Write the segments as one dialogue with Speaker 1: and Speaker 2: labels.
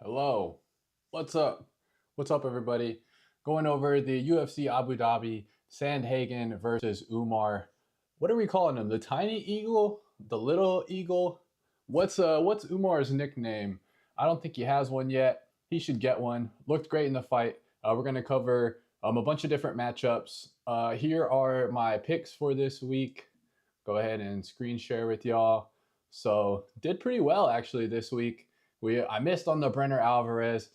Speaker 1: Hello, what's up? What's up, everybody? Going over the UFC Abu Dhabi Sandhagen versus Umar. What are we calling him? The tiny eagle? The little eagle? What's Umar's nickname? I don't think he has one yet. He should get one. Looked great in the fight. We're gonna cover a bunch of different matchups. Here are my picks for this week. Go ahead and screen share with y'all. So did pretty well actually this week. I missed on the Brener Alvarez.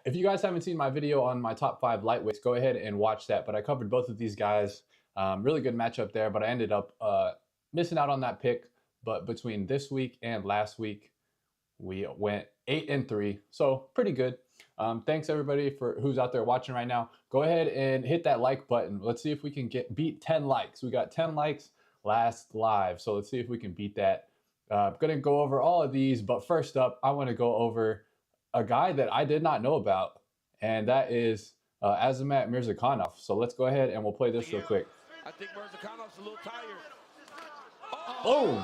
Speaker 1: If you guys haven't seen my video on my top 5 lightweights, go ahead and watch that. But I covered both of these guys. Really good matchup there, but I ended up missing out on that pick. But between this week and last week, we went 8-3, so pretty good. Thanks everybody for who's out there watching right now. Go ahead and hit that like button. Let's see if we can beat 10 likes. We got 10 likes last live, so let's see if we can beat that. I'm going to go over all of these, but first up, I want to go over a guy that I did not know about, and that is Azamat Murzakonov. So let's go ahead and we'll play this real quick.
Speaker 2: I think Murzakonov's a little tired.
Speaker 1: Boom!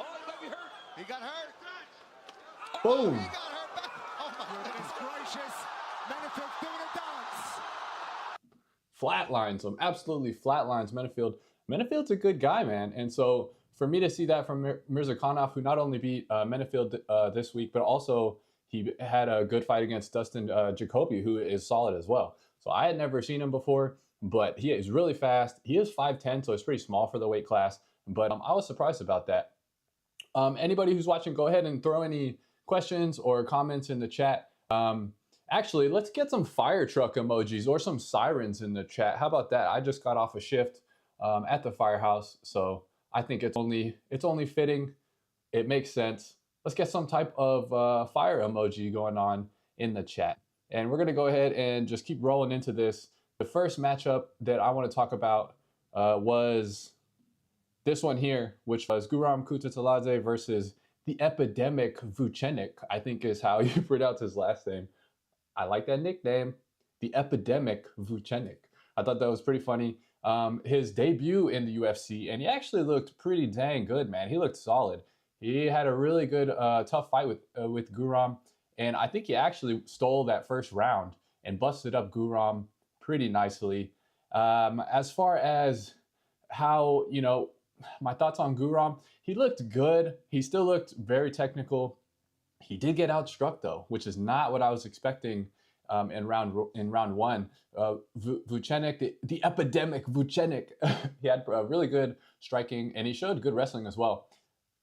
Speaker 2: Oh, he might be hurt.
Speaker 3: He got hurt.
Speaker 1: Boom!
Speaker 3: He got hurt back. Oh my goodness gracious. Menifield's doing a dance.
Speaker 1: Flatlines him. Absolutely flatlines Menifeld. Menifield's a good guy, man. And so for me to see that from Murzakonov, who not only beat Menifeld this week, but also he had a good fight against Dustin Jacoby, who is solid as well. So I had never seen him before, but he is really fast. He is 5'10", so it's pretty small for the weight class. But I was surprised about that. Anybody who's watching, go ahead and throw any questions or comments in the chat. Actually, let's get some fire truck emojis or some sirens in the chat. How about that? I just got off a shift at the firehouse, so I think it's only fitting. It makes sense. Let's get some type of fire emoji going on in the chat. And we're going to go ahead and just keep rolling into this. The first matchup that I want to talk about was this one here, which was Guram VS versus the Epidemic Vucenic, I think is how you pronounce his last name. I like that nickname, the Epidemic Vucenic. I thought that was pretty funny. His debut in the UFC, and he actually looked pretty dang good, man. He looked solid. He had a really good, tough fight with Guram, and I think he actually stole that first round and busted up Guram pretty nicely. As far as how, my thoughts on Guram, he looked good. He still looked very technical. He did get outstruck though, which is not what I was expecting. In round one, Vucenic, the Epidemic Vucenic, he had really good striking, and he showed good wrestling as well.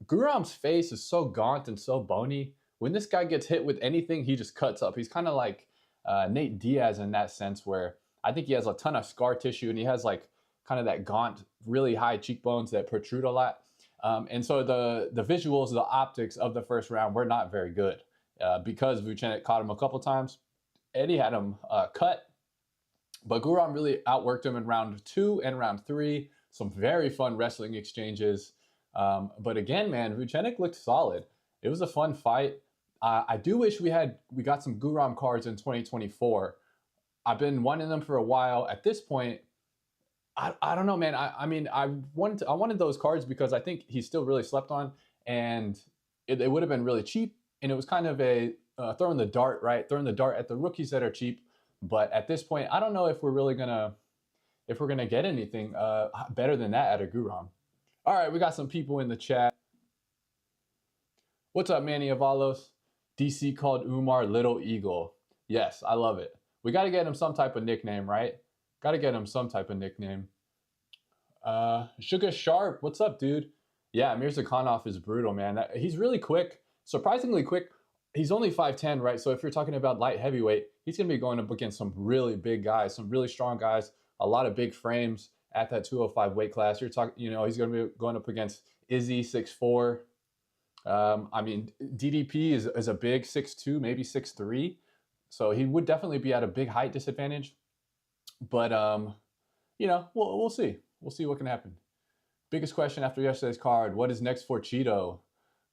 Speaker 1: Guram's face is so gaunt and so bony. When this guy gets hit with anything, he just cuts up. He's kind of like Nate Diaz in that sense, where I think he has a ton of scar tissue, and he has like kind of that gaunt, really high cheekbones that protrude a lot. And so the visuals, the optics of the first round were not very good because Vucenic caught him a couple times. And he had him cut, but Guram really outworked him in round 2 and round 3. Some very fun wrestling exchanges. But again, man, Vucenic looked solid. It was a fun fight. I do wish we got some Guram cards in 2024. I've been wanting them for a while. At this point, I don't know, man. I wanted those cards because I think he's still really slept on, and it would have been really cheap, and it was kind of a throwing the dart, right? Throwing the dart at the rookies that are cheap. But at this point, I don't know if we're really gonna get anything better than that out of Guram. All right, we got some people in the chat. What's up, Manny Avalos? DC called Umar Little Eagle. Yes, I love it. We got to get him some type of nickname, right? Got to get him some type of nickname. Sugar Sharp, what's up, dude? Yeah, Murzakonov is brutal, man. He's really quick, surprisingly quick. He's only 5'10", right? So if you're talking about light heavyweight, he's going to be going up against some really big guys, some really strong guys, a lot of big frames at that 205 weight class. You're talking, he's going to be going up against Izzy, 6'4". DDP is a big 6'2", maybe 6'3". So he would definitely be at a big height disadvantage. But, we'll see. We'll see what can happen. Biggest question after yesterday's card, what is next for Chito?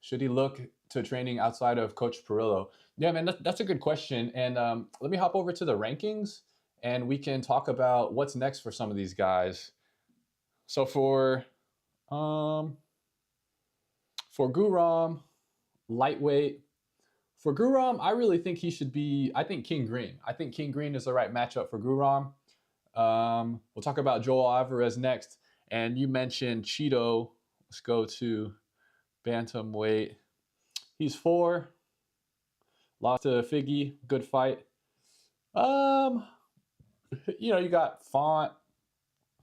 Speaker 1: Should he look to training outside of Coach Perillo? Yeah, man, that's a good question. And let me hop over to the rankings, and we can talk about what's next for some of these guys. So for Guram, lightweight, For Guram, I really think he should be, I think King Green. I think King Green is the right matchup for Guram. We'll talk about Joel Alvarez next. And you mentioned Chito. Let's go to bantamweight. He's 4. Lost to Figgy. Good fight. You know, you got Font,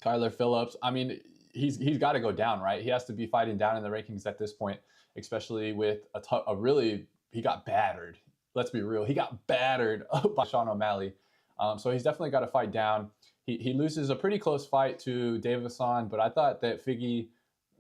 Speaker 1: Kyler Phillips. I mean, he's got to go down, right? He has to be fighting down in the rankings at this point, especially with a really, he got battered. Let's be real. He got battered by Sean O'Malley. So he's definitely got to fight down. He loses a pretty close fight to Davison, but I thought that Figgy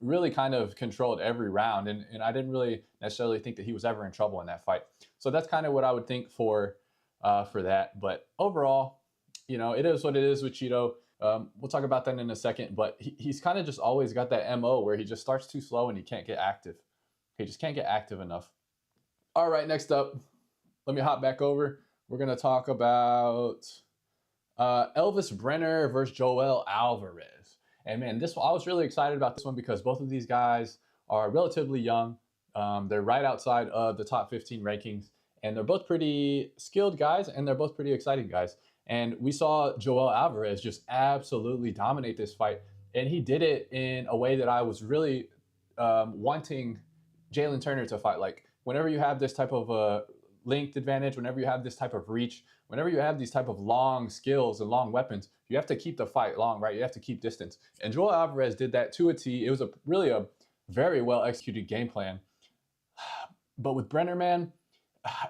Speaker 1: really kind of controlled every round, and I didn't really necessarily think that he was ever in trouble in that fight. So that's kind of what I would think for that. But overall, you know, it is what it is with Chito. We'll talk about that in a second, but he's kind of just always got that MO where he just starts too slow and he can't get active. He just can't get active enough. All right, next up, let me hop back over. We're going to talk about Elvis Brener versus Joel Alvarez. And man, I was really excited about this one because both of these guys are relatively young. They're right outside of the top 15 rankings, and they're both pretty skilled guys, and they're both pretty exciting guys. And we saw Joel Alvarez just absolutely dominate this fight, and he did it in a way that I was really wanting Jalen Turner to fight. Like, whenever you have this type of length advantage, whenever you have this type of reach, whenever you have these type of long skills and long weapons, you have to keep the fight long, right? You have to keep distance. And Joel Alvarez did that to a T. It was really a very well executed game plan. But with Brener, man,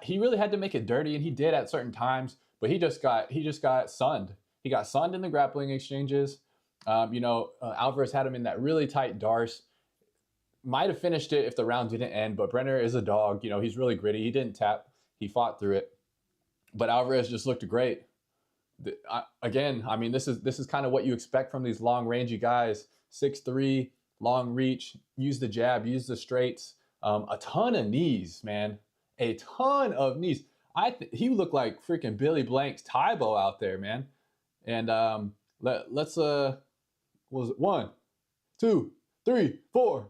Speaker 1: he really had to make it dirty, and he did at certain times. But he just got sunned. He got sunned in the grappling exchanges. Alvarez had him in that really tight darce. Might have finished it if the round didn't end, but Brener is a dog. You know, he's really gritty. He didn't tap. He fought through it. But Alvarez just looked great. Again, I mean, this is kind of what you expect from these long, rangy guys. 6'3", long reach, use the jab, use the straights. A ton of knees, man. A ton of knees. He looked like freaking Billy Blank's Tybo out there, man. And let's was it 1, 2, 3, 4,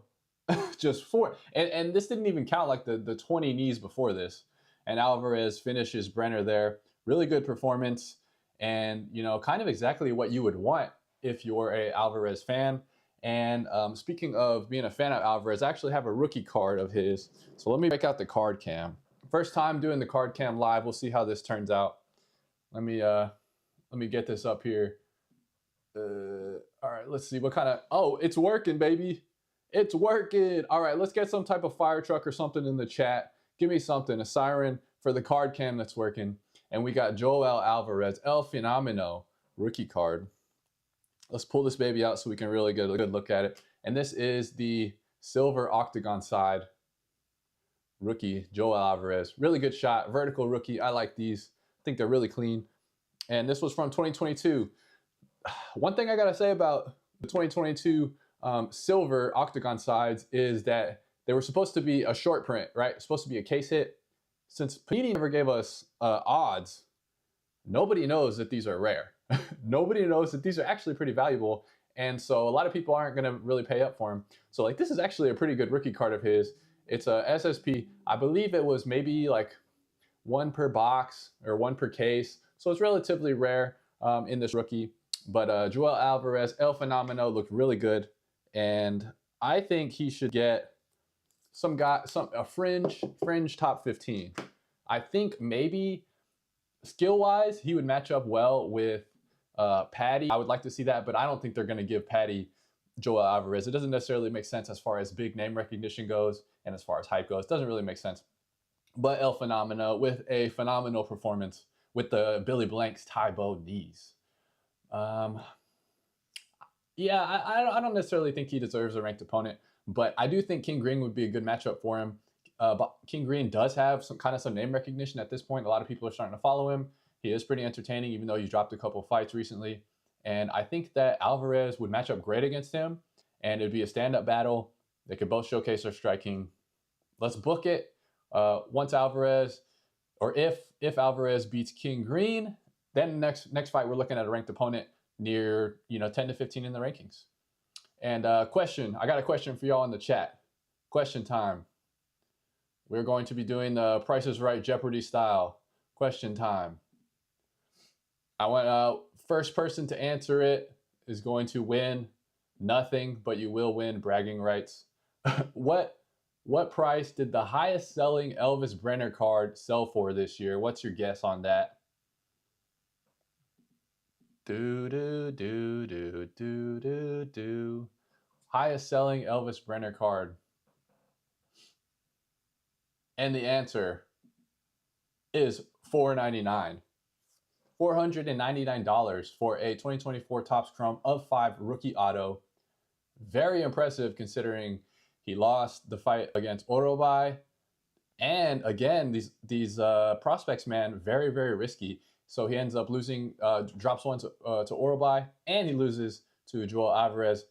Speaker 1: just 4. And this didn't even count like the 20 knees before this. And Alvarez finishes Brener there. Really good performance, and you know, kind of exactly what you would want if you're a Alvarez fan. And speaking of being a fan of Alvarez, I actually have a rookie card of his. So let me break out the card cam. First time doing the card cam live. We'll see how this turns out. Let me get this up here. All right, let's see what kind of. Oh, it's working, baby. It's working. All right, let's get some type of fire truck or something in the chat. Give me something, a siren for the card cam that's working. And we got Joel Alvarez, El Fenomeno rookie card. Let's pull this baby out so we can really get a good look at it. And this is the silver octagon side rookie, Joel Alvarez. Really good shot, vertical rookie. I like these. I think they're really clean. And this was from 2022. One thing I got to say about the 2022 silver octagon sides is that they were supposed to be a short print, right? Supposed to be a case hit. Since Panini never gave us odds, nobody knows that these are rare. Nobody knows that these are actually pretty valuable. And so a lot of people aren't going to really pay up for them. So like, this is actually a pretty good rookie card of his. It's a SSP. I believe it was maybe like 1 per box or 1 per case. So it's relatively rare in this rookie. But Joel Alvarez, El Fenomeno, looked really good. And I think he should get a fringe top 15. I think maybe skill-wise, he would match up well with Patty. I would like to see that, but I don't think they're going to give Patty Joel Alvarez. It doesn't necessarily make sense as far as big name recognition goes and as far as hype goes. It doesn't really make sense. But El Fenomeno with a phenomenal performance with the Billy Blank's Tybo knees. Yeah, I don't necessarily think he deserves a ranked opponent, but I do think King Green would be a good matchup for him. But King Green does have some name recognition at this point. A lot of people are starting to follow him. He is pretty entertaining, even though he's dropped a couple fights recently. And I think that Alvarez would match up great against him, and it'd be a stand-up battle. They could both showcase their striking. Let's book it. Once Alvarez, or if Alvarez beats King Green, then next fight we're looking at a ranked opponent near 10 to 15 in the rankings. And I got a question for y'all in the chat. Question time. we're going to be doing the Price is Right Jeopardy style question time. I want first person to answer it is going to win nothing, but you will win bragging rights. What price did the highest selling Elvis Brener card sell for this year? What's your guess on that? Highest selling Elvis Brener card. And the answer is $499. $499 for a 2024 Topps Chrome of 5 rookie auto. Very impressive considering he lost the fight against Orobai. And again, these prospects, man, very, very risky. So he ends up losing, drops one to Orobai, and he loses to Joel Alvarez.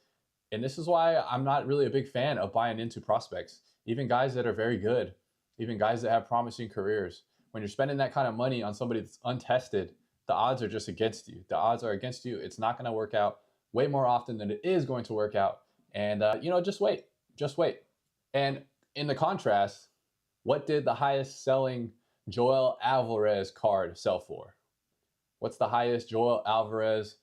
Speaker 1: And this is why I'm not really a big fan of buying into prospects. Even guys that are very good, even guys that have promising careers. When you're spending that kind of money on somebody that's untested, the odds are just against you. The odds are against you. It's not going to work out way more often than it is going to work out. And, just wait. Just wait. And in the contrast, what did the highest selling Joel Alvarez card sell for? What's the highest Joel Alvarez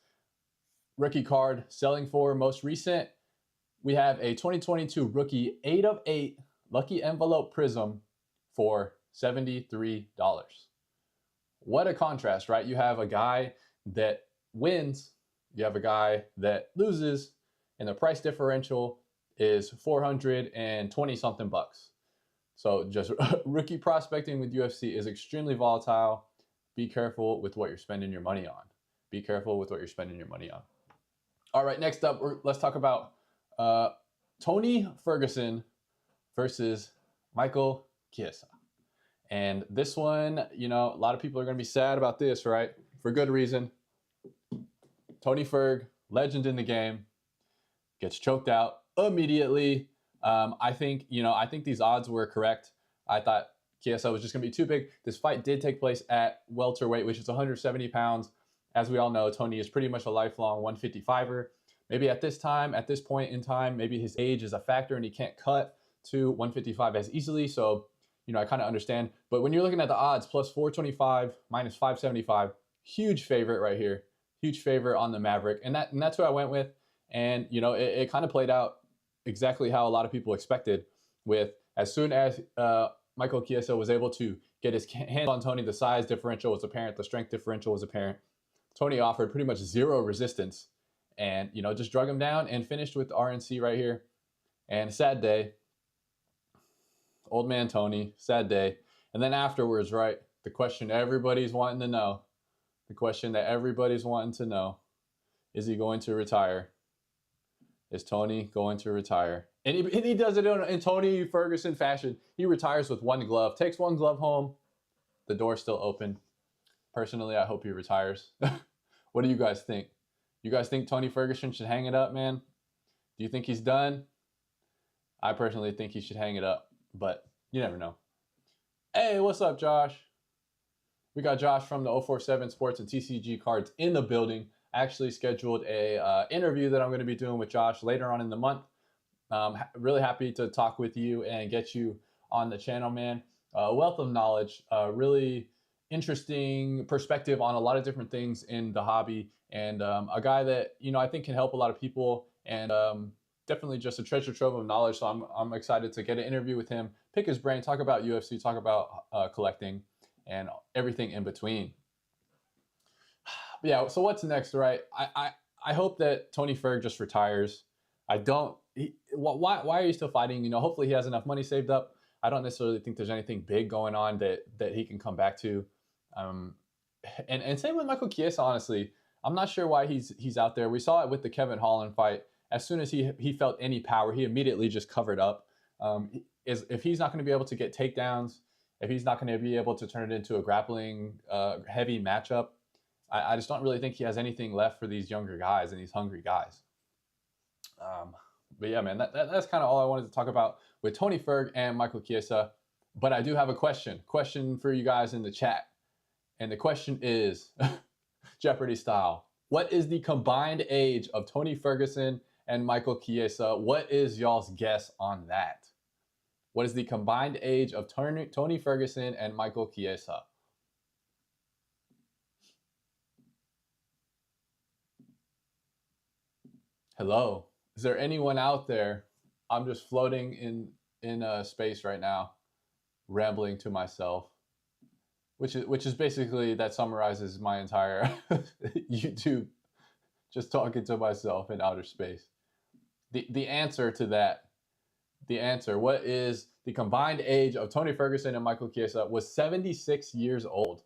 Speaker 1: rookie card selling for? Most recent, we have a 2022 rookie 8 of 8 lucky envelope prism for $73. What a contrast, right? You have a guy that wins, you have a guy that loses, and the price differential is 420 something bucks. So just rookie prospecting with UFC is extremely volatile. Be careful with what you're spending your money on. Be careful with what you're spending your money on. All right, next up, let's talk about Tony Ferguson versus Michael Chiesa. And this one, a lot of people are going to be sad about this, right? For good reason. Tony Ferg, legend in the game, gets choked out immediately. I think these odds were correct. I thought Chiesa was just going to be too big. This fight did take place at welterweight, which is 170 pounds. As we all know, Tony is pretty much a lifelong 155er. Maybe at this point in time, maybe his age is a factor and he can't cut to 155 as easily. So, I kind of understand. But when you're looking at the odds, plus 425, minus 575, huge favorite right here. Huge favorite on the Maverick. And that's who I went with. And, it kind of played out exactly how a lot of people expected, with as soon as Michael Chiesa was able to get his hands on Tony, the size differential was apparent, the strength differential was apparent. Tony offered pretty much zero resistance and, just drug him down and finished with RNC right here. And sad day. Old man Tony, sad day. And then afterwards, right, the question everybody's wanting to know, the question that everybody's wanting to know, is he going to retire? Is Tony going to retire? And he does it in Tony Ferguson fashion. He retires with one glove, takes one glove home. The door's still open. Personally, I hope he retires. What do you guys think? You guys think Tony Ferguson should hang it up, man? Do you think he's done? I personally think he should hang it up, but you never know. Hey, what's up, Josh? We got Josh from the 047 Sports and TCG Cards in the building. I actually scheduled a interview that I'm going to be doing with Josh later on in the month. Really happy to talk with you and get you on the channel, man. Wealth of knowledge, really interesting perspective on a lot of different things in the hobby, and a guy that I think can help a lot of people, and definitely just a treasure trove of knowledge. So I'm excited to get an interview with him, pick his brain, talk about UFC, talk about collecting, and everything in between. But yeah, so what's next, right? I hope that Tony Ferg just retires. Why are you still fighting? Hopefully he has enough money saved up. I don't necessarily think there's anything big going on that he can come back to. And same with Michael Chiesa, honestly. I'm not sure why he's out there. We saw it with the Kevin Holland fight. As soon as he felt any power, he immediately just covered up. If he's not going to be able to get takedowns, if he's not going to be able to turn it into a grappling heavy matchup, I just don't really think he has anything left for these younger guys and these hungry guys. But yeah, man, that's kind of all I wanted to talk about with Tony Ferg and Michael Chiesa. But I do have a question for you guys in the chat. And the question is, Jeopardy style, what is the combined age of Tony Ferguson and Michael Chiesa? What is y'all's guess on that? What is the combined age of Tony Ferguson and Michael Chiesa? Hello. Is there anyone out there? I'm just floating in space right now, rambling to myself, which is basically, that summarizes my entire YouTube, just talking to myself in outer space. The answer to that, what is the combined age of Tony Ferguson and Michael Chiesa, was 76 years old.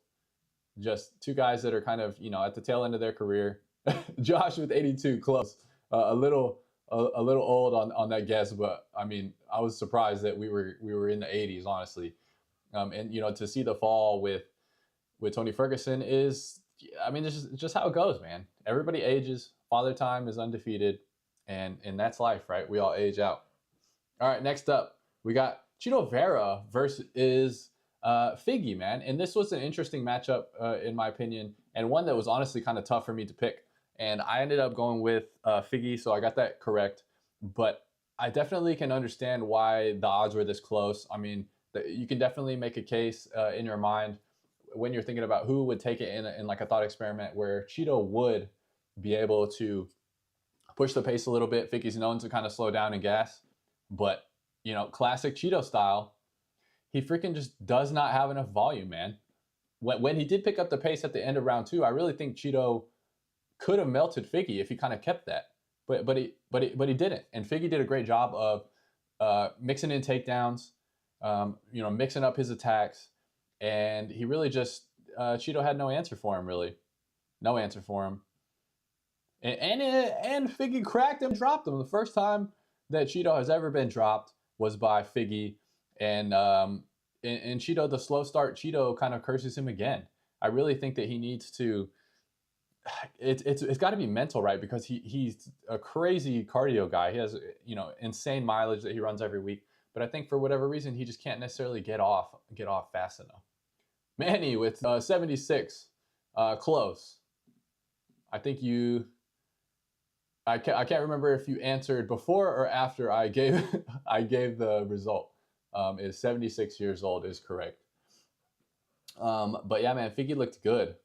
Speaker 1: Just two guys that are kind of, at the tail end of their career. Josh with 82, close. A little old on that guess, but I mean, I was surprised that we were in the 80s, honestly. And to see the fall with Tony Ferguson is, I mean, this is just how it goes, man. Everybody ages. Father Time is undefeated, and that's life, right? We all age out. All right, next up, we got Chito Vera versus Figgy, man. And this was an interesting matchup, in my opinion, and one that was honestly kind of tough for me to pick. And I ended up going with Figgy, so I got that correct. But I definitely can understand why the odds were this close. I mean, you can definitely make a case in your mind when you're thinking about who would take it in like a thought experiment, where Chito would be able to push the pace a little bit. Figgy's known to kind of slow down and gas. But, classic Chito style, he freaking just does not have enough volume, man. When he did pick up the pace at the end of round 2, I really think Chito could have melted Figgy if he kind of kept that, but he didn't. And Figgy did a great job of mixing in takedowns, mixing up his attacks, and he really just Chito had no answer for him, really, no answer for him. And Figgy cracked him, dropped him. The first time that Chito has ever been dropped was by Figgy, and Chito, the slow start, Chito kind of curses him again. I really think that he needs to. It's got to be mental, right? Because he's a crazy cardio guy. He has insane mileage that he runs every week. But I think for whatever reason he just can't necessarily get off fast enough. Manny with 76, close. I think I can't remember if you answered before or after I gave the result. Is 76 years old is correct. But yeah, man, Figgy looked good.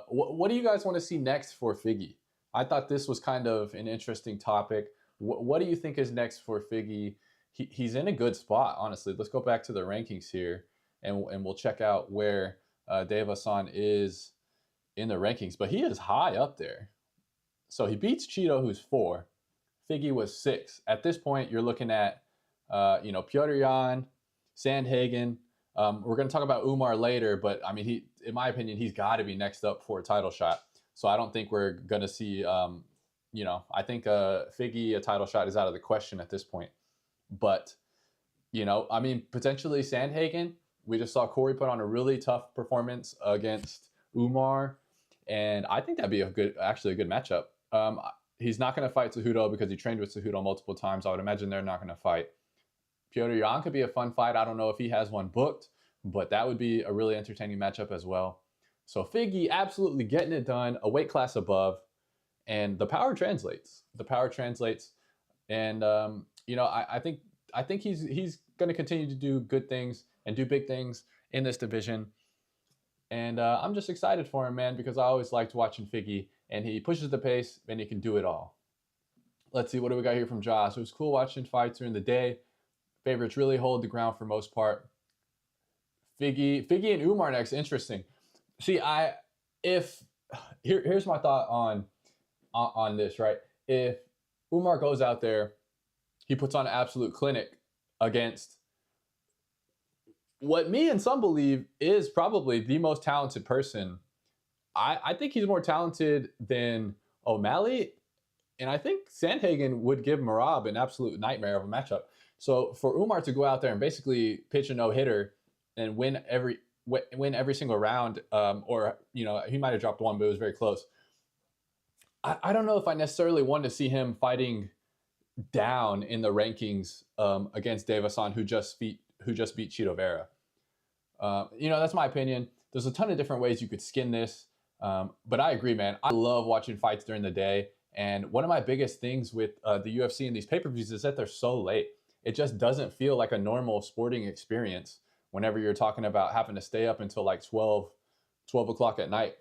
Speaker 1: What do you guys want to see next for Figgy? I thought this was kind of an interesting topic. What do you think is next for Figgy? He's in a good spot, honestly. Let's go back to the rankings here, and we'll check out where Deiveson is in the rankings. But he is high up there. So he beats Chito, who's 4. Figgy was 6. At this point, you're looking at, Petr Yan, Sandhagen. We're going to talk about Umar later, but I mean, in my opinion, he's got to be next up for a title shot. So I don't think we're going to see, I think Figgy, a title shot is out of the question at this point. But, I mean, potentially Sandhagen. We just saw Cory put on a really tough performance against Umar, and I think that'd be actually a good matchup. He's not going to fight Cejudo because he trained with Cejudo multiple times. I would imagine they're not going to fight. Petr Yan could be a fun fight. I don't know if he has one booked, but that would be a really entertaining matchup as well. So Figgy absolutely getting it done, a weight class above, and the power translates. And I think he's going to continue to do good things and do big things in this division. And I'm just excited for him, man, because I always liked watching Figgy, and he pushes the pace and he can do it all. Let's see, what do we got here from Josh? It was cool watching fights during the day. Favorites really hold the ground for most part. Figgy and Umar next. Interesting. See, here's my thought on this, right? If Umar goes out there, he puts on an absolute clinic against what me and some believe is probably the most talented person. I think he's more talented than O'Malley, and I think Sandhagen would give Merab an absolute nightmare of a matchup. So for Umar to go out there and basically pitch a no-hitter and win every single round, or he might have dropped one, but it was very close. I don't know if I necessarily want to see him fighting down in the rankings against Deiveson, who just beat Chito Vera. That's my opinion. There's a ton of different ways you could skin this, but I agree, man. I love watching fights during the day, and one of my biggest things with the UFC and these pay-per-views is that they're so late. it just doesn't feel like a normal sporting experience whenever you're talking about having to stay up until like 12 o'clock at night.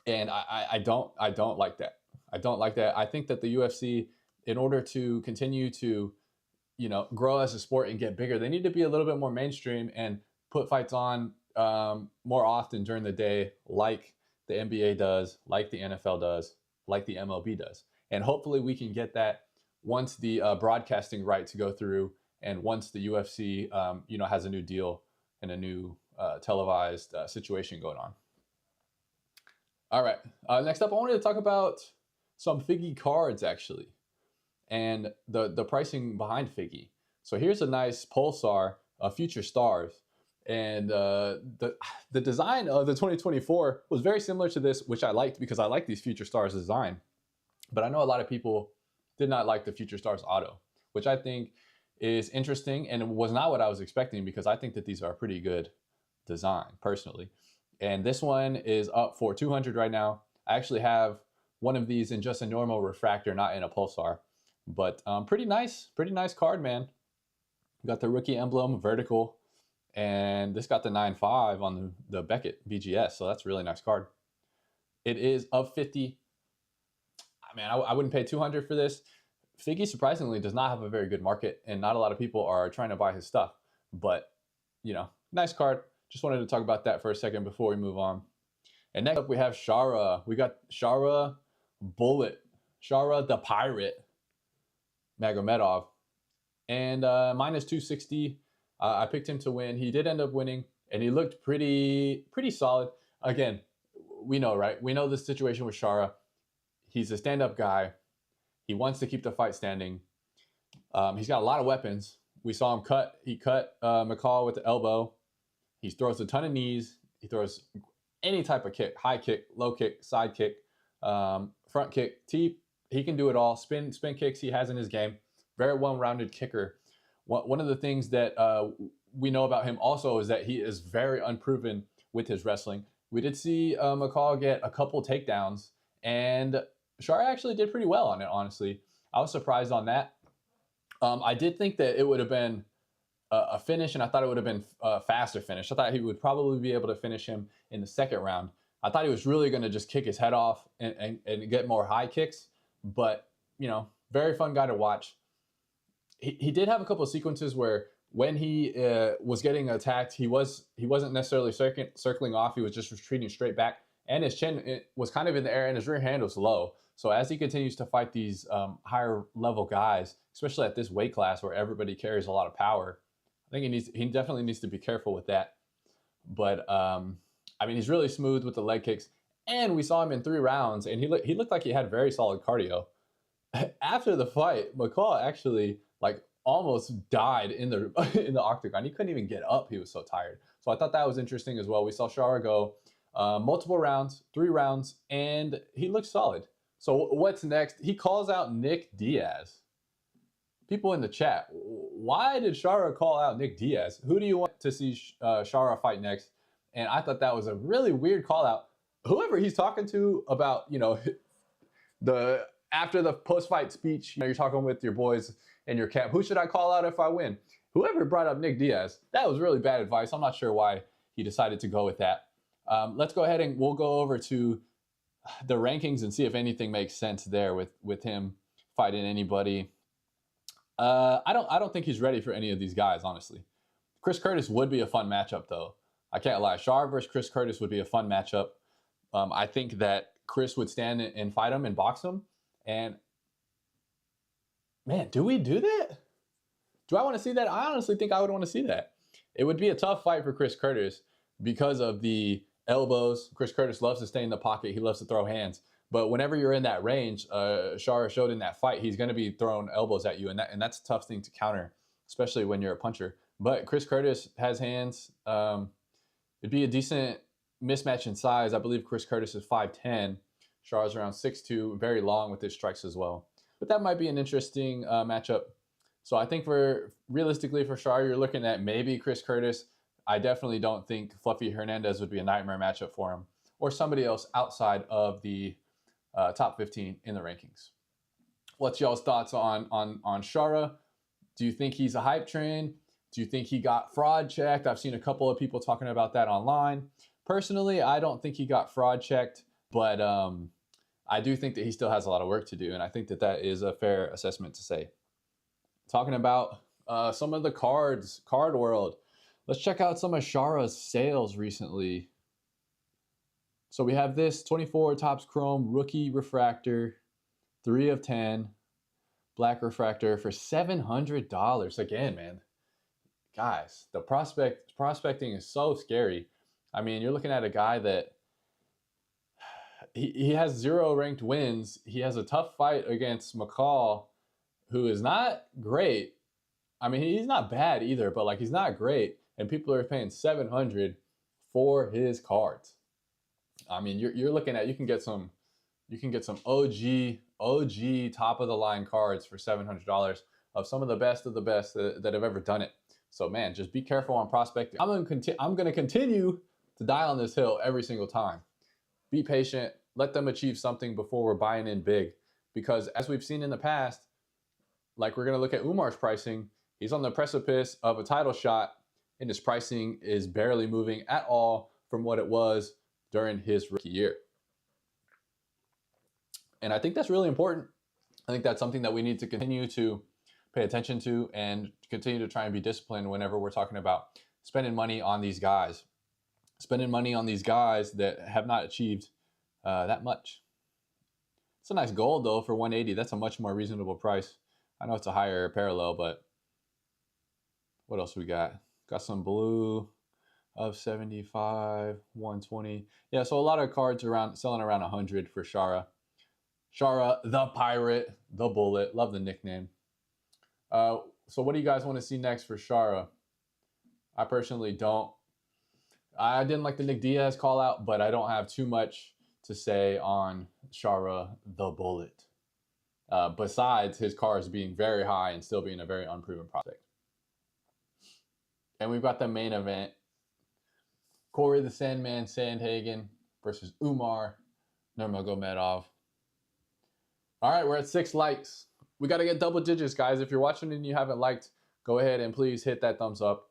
Speaker 1: And I don't like that. I don't like that. I think that the UFC, in order to continue to, grow as a sport and get bigger, they need to be a little bit more mainstream and put fights on more often during the day, like the NBA does, like the NFL does, like the MLB does. And hopefully we can get that once the broadcasting rights go through and once the UFC, has a new deal and a new televised situation going on. All right. Next up, I wanted to talk about some Figgy cards, actually, and the pricing behind Figgy. So here's a nice Pulsar, Future Stars. And the design of the 2024 was very similar to this, which I liked because I like these Future Stars design. But I know a lot of people did not like the Future Stars auto, which I think is interesting and was not what I was expecting, because I think that these are a pretty good design personally. And this one is up for 200 right now. I actually have one of these in just a normal refractor, not in a Pulsar. But pretty nice card, man. Got the rookie emblem, vertical, and this got the 9.5 on the Beckett BGS, so that's a really nice card. It is of 50. Man, I wouldn't pay 200 for this. Figgy surprisingly does not have a very good market, and not a lot of people are trying to buy his stuff. But, nice card. Just wanted to talk about that for a second before we move on. And next up we have Shara. We got Shara the Pirate Magomedov. And minus 260. I picked him to win. He did end up winning, and he looked pretty solid. Again, we know, right? We know the situation with Shara. He's a stand-up guy. He wants to keep the fight standing. He's got a lot of weapons. We saw him cut. He cut McCall with the elbow. He throws a ton of knees. He throws any type of kick, high kick, low kick, side kick, front kick, teep. He can do it all. Spin kicks he has in his game. Very well-rounded kicker. One of the things that we know about him also is that he is very unproven with his wrestling. We did see McCall get a couple takedowns, and Shara actually did pretty well on it, honestly. I was surprised on that. I did think that it would have been a finish, and I thought it would have been a faster finish. I thought he would probably be able to finish him in the second round. I thought he was really going to just kick his head off and get more high kicks, but, very fun guy to watch. He did have a couple of sequences where when he was getting attacked, he wasn't necessarily circling off. He was just retreating straight back, and his chin was kind of in the air, and his rear hand was low. So as he continues to fight these higher level guys, especially at this weight class where everybody carries a lot of power, I think he definitely needs to be careful with that. But he's really smooth with the leg kicks, and we saw him in 3 rounds, and he looked like he had very solid cardio. After the fight, McCall actually almost died in the octagon. He couldn't even get up. He was so tired. So I thought that was interesting as well. We saw Shara go multiple rounds, 3 rounds, and he looked solid. So what's next? He calls out Nick Diaz. People in the chat, why did Shara call out Nick Diaz? Who do you want to see Shara fight next? And I thought that was a really weird call out. Whoever he's talking to about, after the post-fight speech, you're talking with your boys in your camp, who should I call out if I win? Whoever brought up Nick Diaz, that was really bad advice. I'm not sure why he decided to go with that. Let's go ahead and we'll go over to the rankings and see if anything makes sense there with him fighting anybody. I don't think he's ready for any of these guys, honestly. Chris Curtis would be a fun matchup, though. I can't lie. Shara versus Chris Curtis would be a fun matchup. I think that Chris would stand and fight him and box him. And man, do we do that? Do I want to see that? I honestly think I would want to see that. It would be a tough fight for Chris Curtis because of the elbows. Chris Curtis loves to stay in the pocket. He loves to throw hands. But whenever you're in that range, Shara showed in that fight, he's going to be throwing elbows at you. And that's a tough thing to counter, especially when you're a puncher. But Chris Curtis has hands. It'd be a decent mismatch in size. I believe Chris Curtis is 5'10". Shara's around 6'2", very long with his strikes as well. But that might be an interesting matchup. So I think realistically for Shara, you're looking at maybe Chris Curtis. I definitely don't think Fluffy Hernandez would be a nightmare matchup for him, or somebody else outside of the top 15 in the rankings. What's y'all's thoughts on Shara? Do you think he's a hype train? Do you think he got fraud checked? I've seen a couple of people talking about that online. Personally, I don't think he got fraud checked, but I do think that he still has a lot of work to do, and I think that that is a fair assessment to say. Talking about some of the cards, card world. Let's check out some of Shara's sales recently. So we have this 24 Topps Chrome Rookie Refractor, 3 of 10, Black Refractor for $700. Again, man, guys, the prospecting is so scary. I mean, you're looking at a guy that he has 0 ranked wins. He has a tough fight against McCall, who is not great. I mean, he's not bad either, but like he's not great. And people are paying $700 for his cards. I mean, you're looking at, you can get some OG top of the line cards for $700 of some of the best that have ever done it. So man, just be careful on prospecting. I'm gonna continue to die on this hill every single time. Be patient, let them achieve something before we're buying in big. Because as we've seen in the past, like we're gonna look at Umar's pricing, he's on the precipice of a title shot, and his pricing is barely moving at all from what it was during his rookie year. And I think that's really important. I think that's something that we need to continue to pay attention to and continue to try and be disciplined whenever we're talking about spending money on these guys. Spending money on these guys that have not achieved that much. It's a nice gold though for 180. That's a much more reasonable price. I know it's a higher parallel, but what else we got? Got some blue of 75, 120. Yeah, so a lot of cards selling around 100 for Shara. Shara, the Pirate, the Bullet. Love the nickname. So what do you guys want to see next for Shara? I personally don't. I didn't like the Nick Diaz call out, but I don't have too much to say on Shara, the Bullet. Besides his cards being very high and still being a very unproven prospect. And we've got the main event. Cory the Sandman Sandhagen versus Umar Nurmagomedov. All right, we're at 6 likes. We got to get double digits, guys. If you're watching and you haven't liked, go ahead and please hit that thumbs up.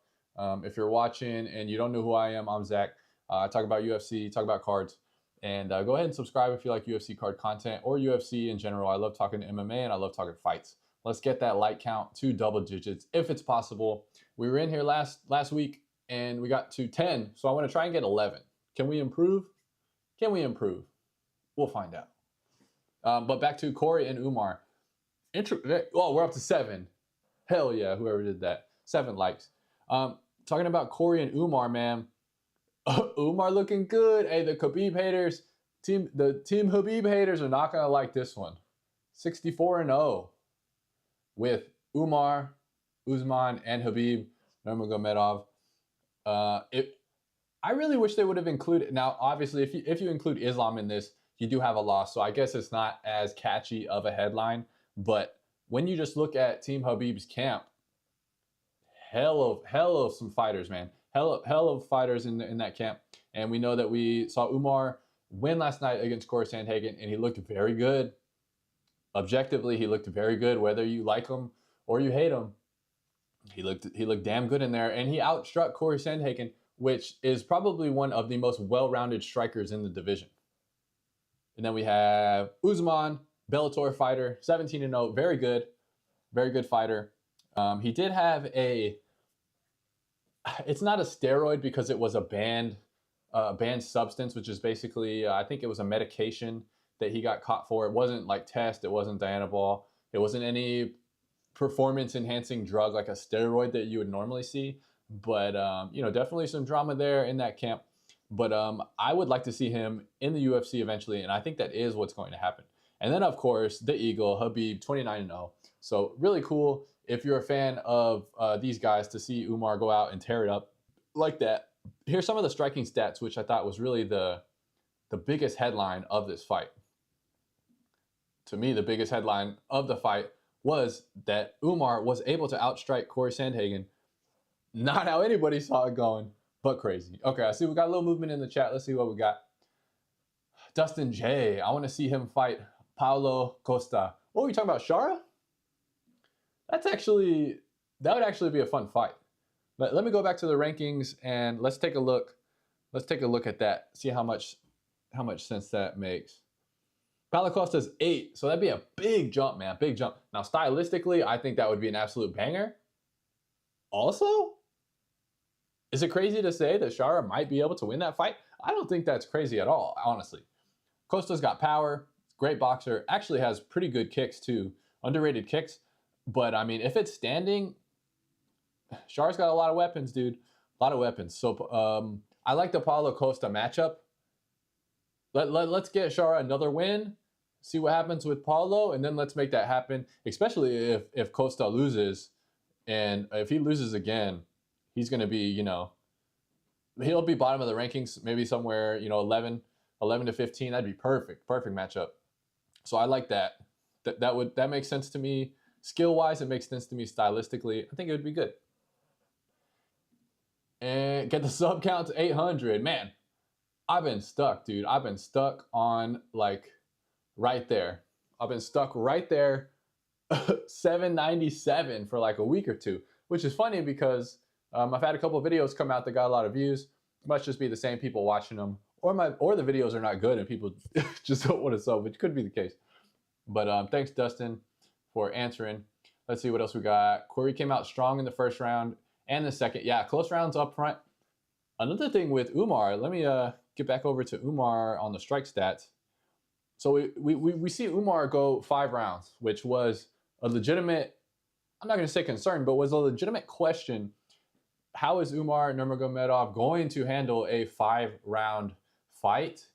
Speaker 1: If you're watching and you don't know who I am, I'm Zach. I talk about UFC, talk about cards. And go ahead and subscribe if you like UFC card content or UFC in general. I love talking MMA and I love talking fights. Let's get that like count to double digits if it's possible. We were in here last week and we got to 10. So I want to try and get 11. Can we improve? Can we improve? We'll find out. But back to Cory and Umar. Oh, we're up to 7. Hell yeah, whoever did that. 7 likes. Talking about Cory and Umar, man. Umar looking good. Hey, the Khabib haters, the Team Khabib haters are not gonna like this one. 64-0 with Umar, Usman, and Khabib Nurmagomedov. I really wish they would have included. Now, obviously, if you include Islam in this, you do have a loss. So I guess it's not as catchy of a headline. But when you just look at Team Khabib's camp, hell of some fighters, man. Hell of fighters in that camp. And we know that we saw Umar win last night against Cory Sandhagen, and he looked very good. Objectively, he looked very good, whether you like him or you hate him. He looked damn good in there, and he outstruck Cory Sandhagen, which is probably one of the most well-rounded strikers in the division. And then we have Usman, Bellator fighter, 17-0, very good fighter. He did have it's not a steroid because it was a banned substance, which is basically, I think it was a medication that he got caught for. It wasn't like test, it wasn't Dianabol, it wasn't any performance enhancing drug like a steroid that you would normally see. But, definitely some drama there in that camp. But I would like to see him in the UFC eventually, and I think that is what's going to happen. And then, of course, the Eagle, Khabib, 29-0. So really cool if you're a fan of these guys to see Umar go out and tear it up like that. Here's some of the striking stats, which I thought was really the biggest headline of this fight. To me, the biggest headline of the fight was that Umar was able to outstrike Cory Sandhagen. Not how anybody saw it going, but crazy. Okay, I see we got a little movement in the chat. Let's see what we got. Dustin J. I want to see him fight Paulo Costa. Oh, you talking about Shara? That's actually That would actually be a fun fight. Let me go back to the rankings and let's take a look. Let's take a look at that. See how much sense that makes. Paulo Costa's 8, so that'd be a big jump, man. Big jump. Now, stylistically, I think that would be an absolute banger. Also, is it crazy to say that Shara might be able to win that fight? I don't think that's crazy at all, honestly. Costa's got power, great boxer, actually has pretty good kicks too, underrated kicks. But I mean, if it's standing, Shara's got a lot of weapons, dude. A lot of weapons. So I like the Paulo Costa matchup. Let's get Shara another win, see what happens with Paulo, and then let's make that happen, especially if Costa loses. And if he loses again, he's going to be, he'll be bottom of the rankings, maybe somewhere, 11 to 15. That'd be perfect matchup. So I like that. That makes sense to me. Skill-wise, it makes sense to me stylistically. I think it would be good. And get the sub count to 800. Man, I've been stuck, dude. I've been stuck on, like, right there. I've been stuck right there, 797 for like a week or two, which is funny because I've had a couple of videos come out that got a lot of views. It must just be the same people watching them, or the videos are not good and people just don't want to sub, which could be the case. But thanks, Dustin, for answering. Let's see what else we got. Cory came out strong in the first round and the second. Yeah, close rounds up front. Another thing with Umar, let me get back over to Umar on the strike stats. So we see Umar go 5 rounds, which was a legitimate, I'm not going to say concern, but was a legitimate question. How is Umar Nurmagomedov going to handle a 5-round fight?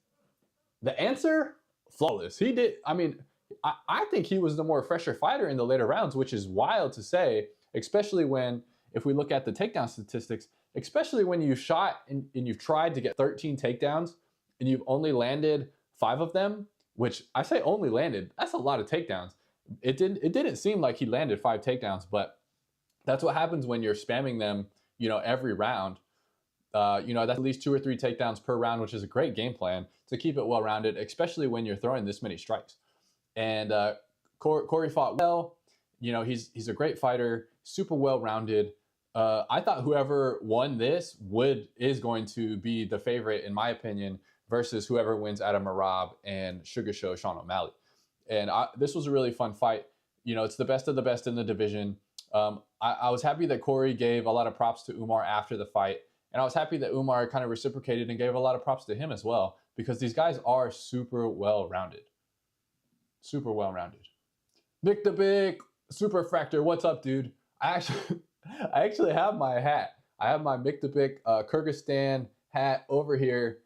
Speaker 1: The answer, flawless. He did, I mean, I think he was the more fresher fighter in the later rounds, which is wild to say, especially when, if we look at the takedown statistics, especially when you shot and you've tried to get 13 takedowns and you've only landed 5 of them, which I say only landed, that's a lot of takedowns. It didn't seem like he landed 5 takedowns, but that's what happens when you're spamming them, every round. That's at least 2 or 3 takedowns per round, which is a great game plan to keep it well-rounded, especially when you're throwing this many strikes. And Cory fought well. He's a great fighter, super well-rounded. I thought whoever won this is going to be the favorite, in my opinion, versus whoever wins out of Merab and Sugar Show Sean O'Malley. And this was a really fun fight. It's the best of the best in the division. I was happy that Cory gave a lot of props to Umar after the fight. And I was happy that Umar kind of reciprocated and gave a lot of props to him as well, because these guys are super well-rounded. Super well-rounded. Nick the Big, Super Fractor, what's up, dude? I actually have my hat. I have my Mick the Big Kyrgyzstan hat over here.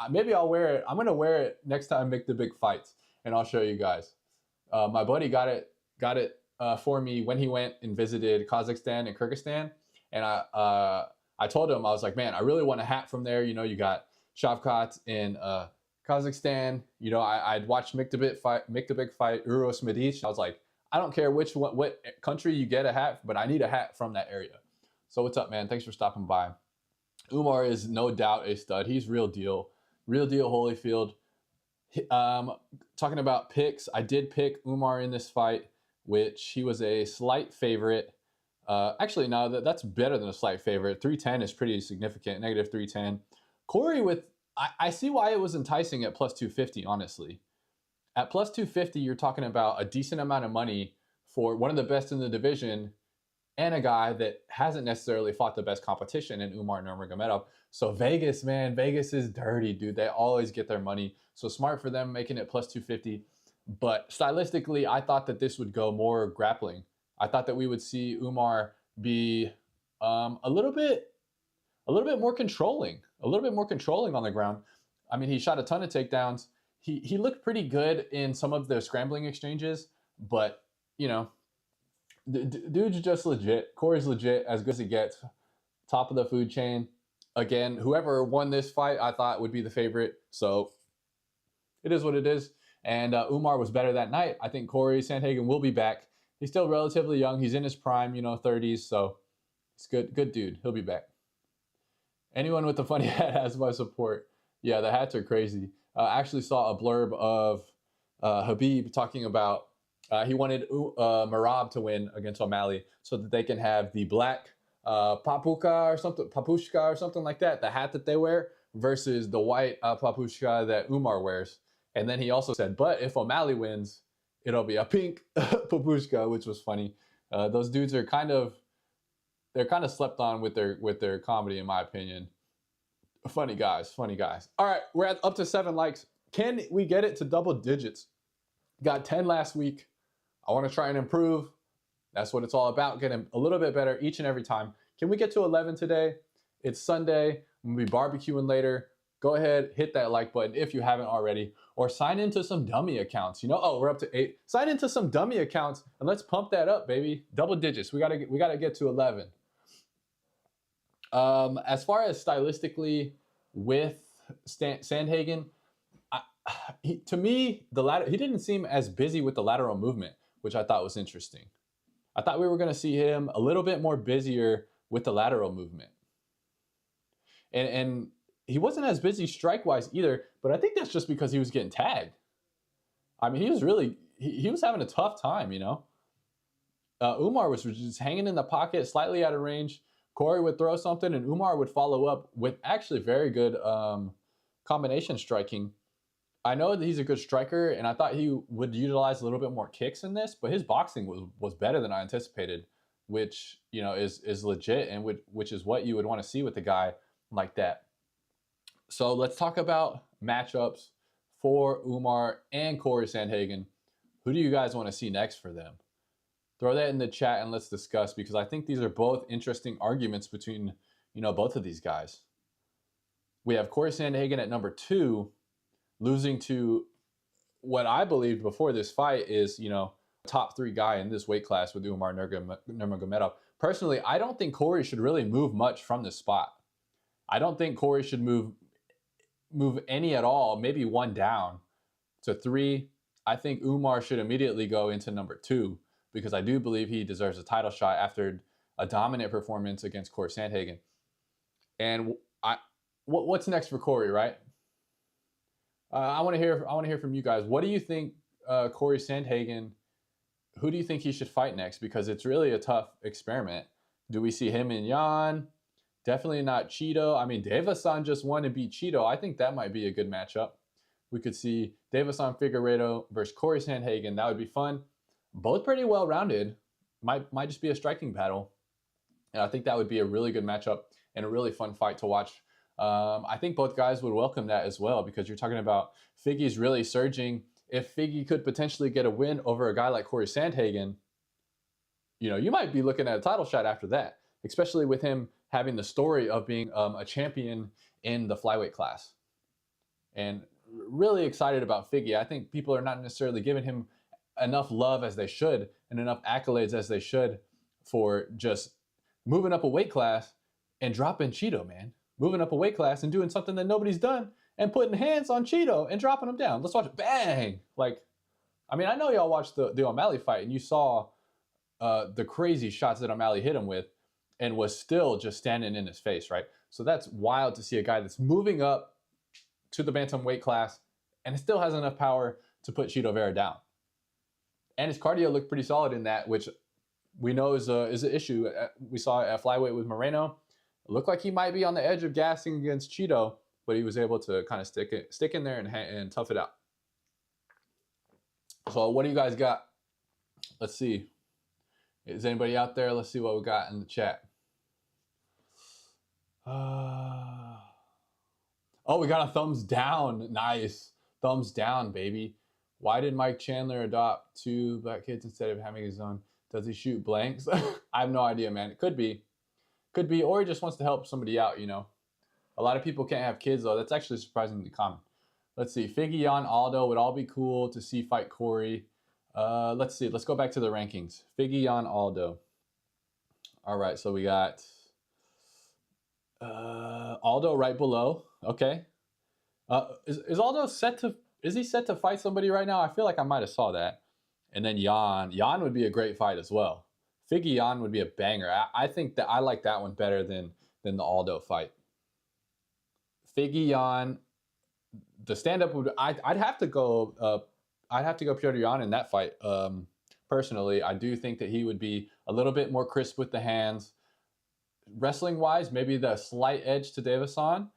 Speaker 1: Maybe I'll wear it. I'm going to wear it next time Mick the Big fights, and I'll show you guys. My buddy got it for me when he went and visited Kazakhstan and Kyrgyzstan. And I told him, I was like, man, I really want a hat from there. You got Shavkat in Kazakhstan. I'd watched Mick the Big fight Uros Medic. I was like, I don't care what country you get a hat, but I need a hat from that area. So what's up, man? Thanks for stopping by. Umar is no doubt a stud. He's real deal Holyfield. Talking about picks, I did pick Umar in this fight, which he was a slight favorite. Actually, no, that's better than a slight favorite. 310 is pretty significant, negative 310. Cory I see why it was enticing at plus 250, honestly. At plus 250, you're talking about a decent amount of money for one of the best in the division and a guy that hasn't necessarily fought the best competition in Umar Nurmagomedov. So Vegas, man, Vegas is dirty, dude. They always get their money. So smart for them making it plus 250. But stylistically, I thought that this would go more grappling. I thought that we would see Umar be a little bit more controlling on the ground. I mean, he shot a ton of takedowns. He looked pretty good in some of the scrambling exchanges, but dude's just legit. Cory's legit, as good as he gets. Top of the food chain. Again, whoever won this fight, I thought would be the favorite. So it is what it is. And Umar was better that night. I think Cory Sandhagen will be back. He's still relatively young. He's in his prime, 30s. So he's good dude. He'll be back. Anyone with a funny hat has my support. Yeah, the hats are crazy. I actually saw a blurb of Habib talking about He wanted Merab to win against O'Malley so that they can have the black papushka or something like that, the hat that they wear, versus the white papushka that Umar wears. And then he also said, but if O'Malley wins, it'll be a pink papushka, which was funny. Those dudes are they're kind of slept on with their comedy, in my opinion. Funny guys. All right, we're up to 7 likes. Can we get it to double digits? Got 10 last week. I want to try and improve. That's what it's all about, getting a little bit better each and every time. Can we get to 11 today? It's Sunday. I'm going to be barbecuing later. Go ahead, hit that like button if you haven't already, or sign into some dummy accounts. Oh, we're up to 8. Sign into some dummy accounts and let's pump that up, baby. Double digits. We gotta get to 11. As far as stylistically with Sandhagen, to me, he didn't seem as busy with the lateral movement, which I thought was interesting. I thought we were going to see him a little bit more busier with the lateral movement. And he wasn't as busy strike-wise either, but I think that's just because he was getting tagged. I mean, he was having a tough time, Umar was just hanging in the pocket, slightly out of range. Cory would throw something, and Umar would follow up with actually very good combination striking. I know that he's a good striker, and I thought he would utilize a little bit more kicks in this, but his boxing was better than I anticipated, which is legit, and which is what you would want to see with a guy like that. So let's talk about matchups for Umar and Cory Sandhagen. Who do you guys want to see next for them? Throw that in the chat and let's discuss, because I think these are both interesting arguments between both of these guys. We have Cory Sandhagen at number 2. Losing to what I believed before this fight is, top 3 guy in this weight class with Umar Nurmagomedov. Personally, I don't think Cory should really move much from this spot. I don't think Cory should move any at all, maybe 1 down to 3. I think Umar should immediately go into number 2 because I do believe he deserves a title shot after a dominant performance against Cory Sandhagen. And what's next for Cory, right? I want to hear from you guys. What do you think, Cory Sandhagen? Who do you think he should fight next? Because it's really a tough experiment. Do we see him and Jan? Definitely not Chito. I mean, Deiveson just won and beat Chito. I think that might be a good matchup. We could see Deiveson Figueiredo versus Cory Sandhagen. That would be fun. Both pretty well rounded. Might just be a striking battle, and I think that would be a really good matchup and a really fun fight to watch. I think both guys would welcome that as well, because you're talking about Figgy's really surging. If Figgy could potentially get a win over a guy like Cory Sandhagen, you might be looking at a title shot after that, especially with him having the story of being a champion in the flyweight class. And really excited about Figgy. I think people are not necessarily giving him enough love as they should and enough accolades as they should for just moving up a weight class and dropping Chito, man. Moving up a weight class and doing something that nobody's done and putting hands on Chito and dropping him down. Let's watch it. Bang! I know y'all watched the O'Malley fight and you saw the crazy shots that O'Malley hit him with and was still just standing in his face, right? So that's wild to see a guy that's moving up to the bantamweight class and still has enough power to put Chito Vera down. And his cardio looked pretty solid in that, which we know is an issue. We saw at flyweight with Moreno. It looked like he might be on the edge of gassing against Chito, but he was able to kind of stick in there and tough it out. So what do you guys got? Let's see. Is anybody out there? Let's see what we got in the chat. Oh, we got a thumbs down. Nice. Thumbs down, baby. Why did Mike Chandler adopt 2 black kids instead of having his own? Does he shoot blanks? I have no idea, man. It could be. Could be, or he just wants to help somebody out, A lot of people can't have kids, though. That's actually surprisingly common. Let's see. Figgy, Jan, Aldo would all be cool to see fight Cory. Let's see. Let's go back to the rankings. Figgy, Jan, Aldo. All right, so we got Aldo right below. Okay. Is Aldo set to fight somebody right now? I feel like I might have saw that. And then Jan. Jan would be a great fight as well. Figgy Jan would be a banger. I think that I like that one better than the Aldo fight. Figgy Jan, the stand-up would I'd have to go Petr Yan in that fight. personally. I do think that he would be a little bit more crisp with the hands. Wrestling-wise, maybe the slight edge to Davison.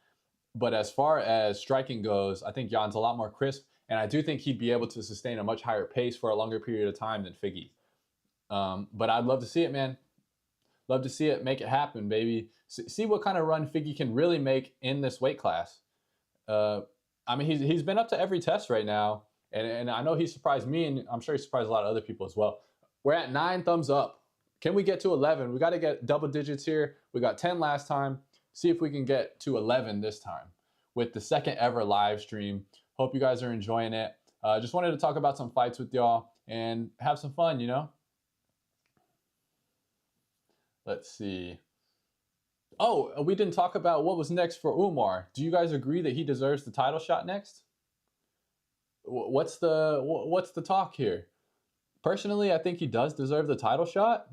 Speaker 1: But as far as striking goes, I think Jan's a lot more crisp. And I do think he'd be able to sustain a much higher pace for a longer period of time than Figgy. But I'd love to see it, man. Love to see it. Make it happen, baby. See what kind of run Figgy can really make in this weight class. I mean, he's been up to every test right now. And I know he surprised me, and I'm sure he surprised a lot of other people as well. We're at 9 thumbs up. Can we get to 11? We got to get double digits here. We got 10 last time. See if we can get to 11 this time with the second ever live stream. Hope you guys are enjoying it. Just wanted to talk about some fights with y'all and have some fun, you know? Let's see. Oh, we didn't talk about what was next for Umar. Do you guys agree that he deserves the title shot next? What's the talk here? Personally, I think he does deserve the title shot.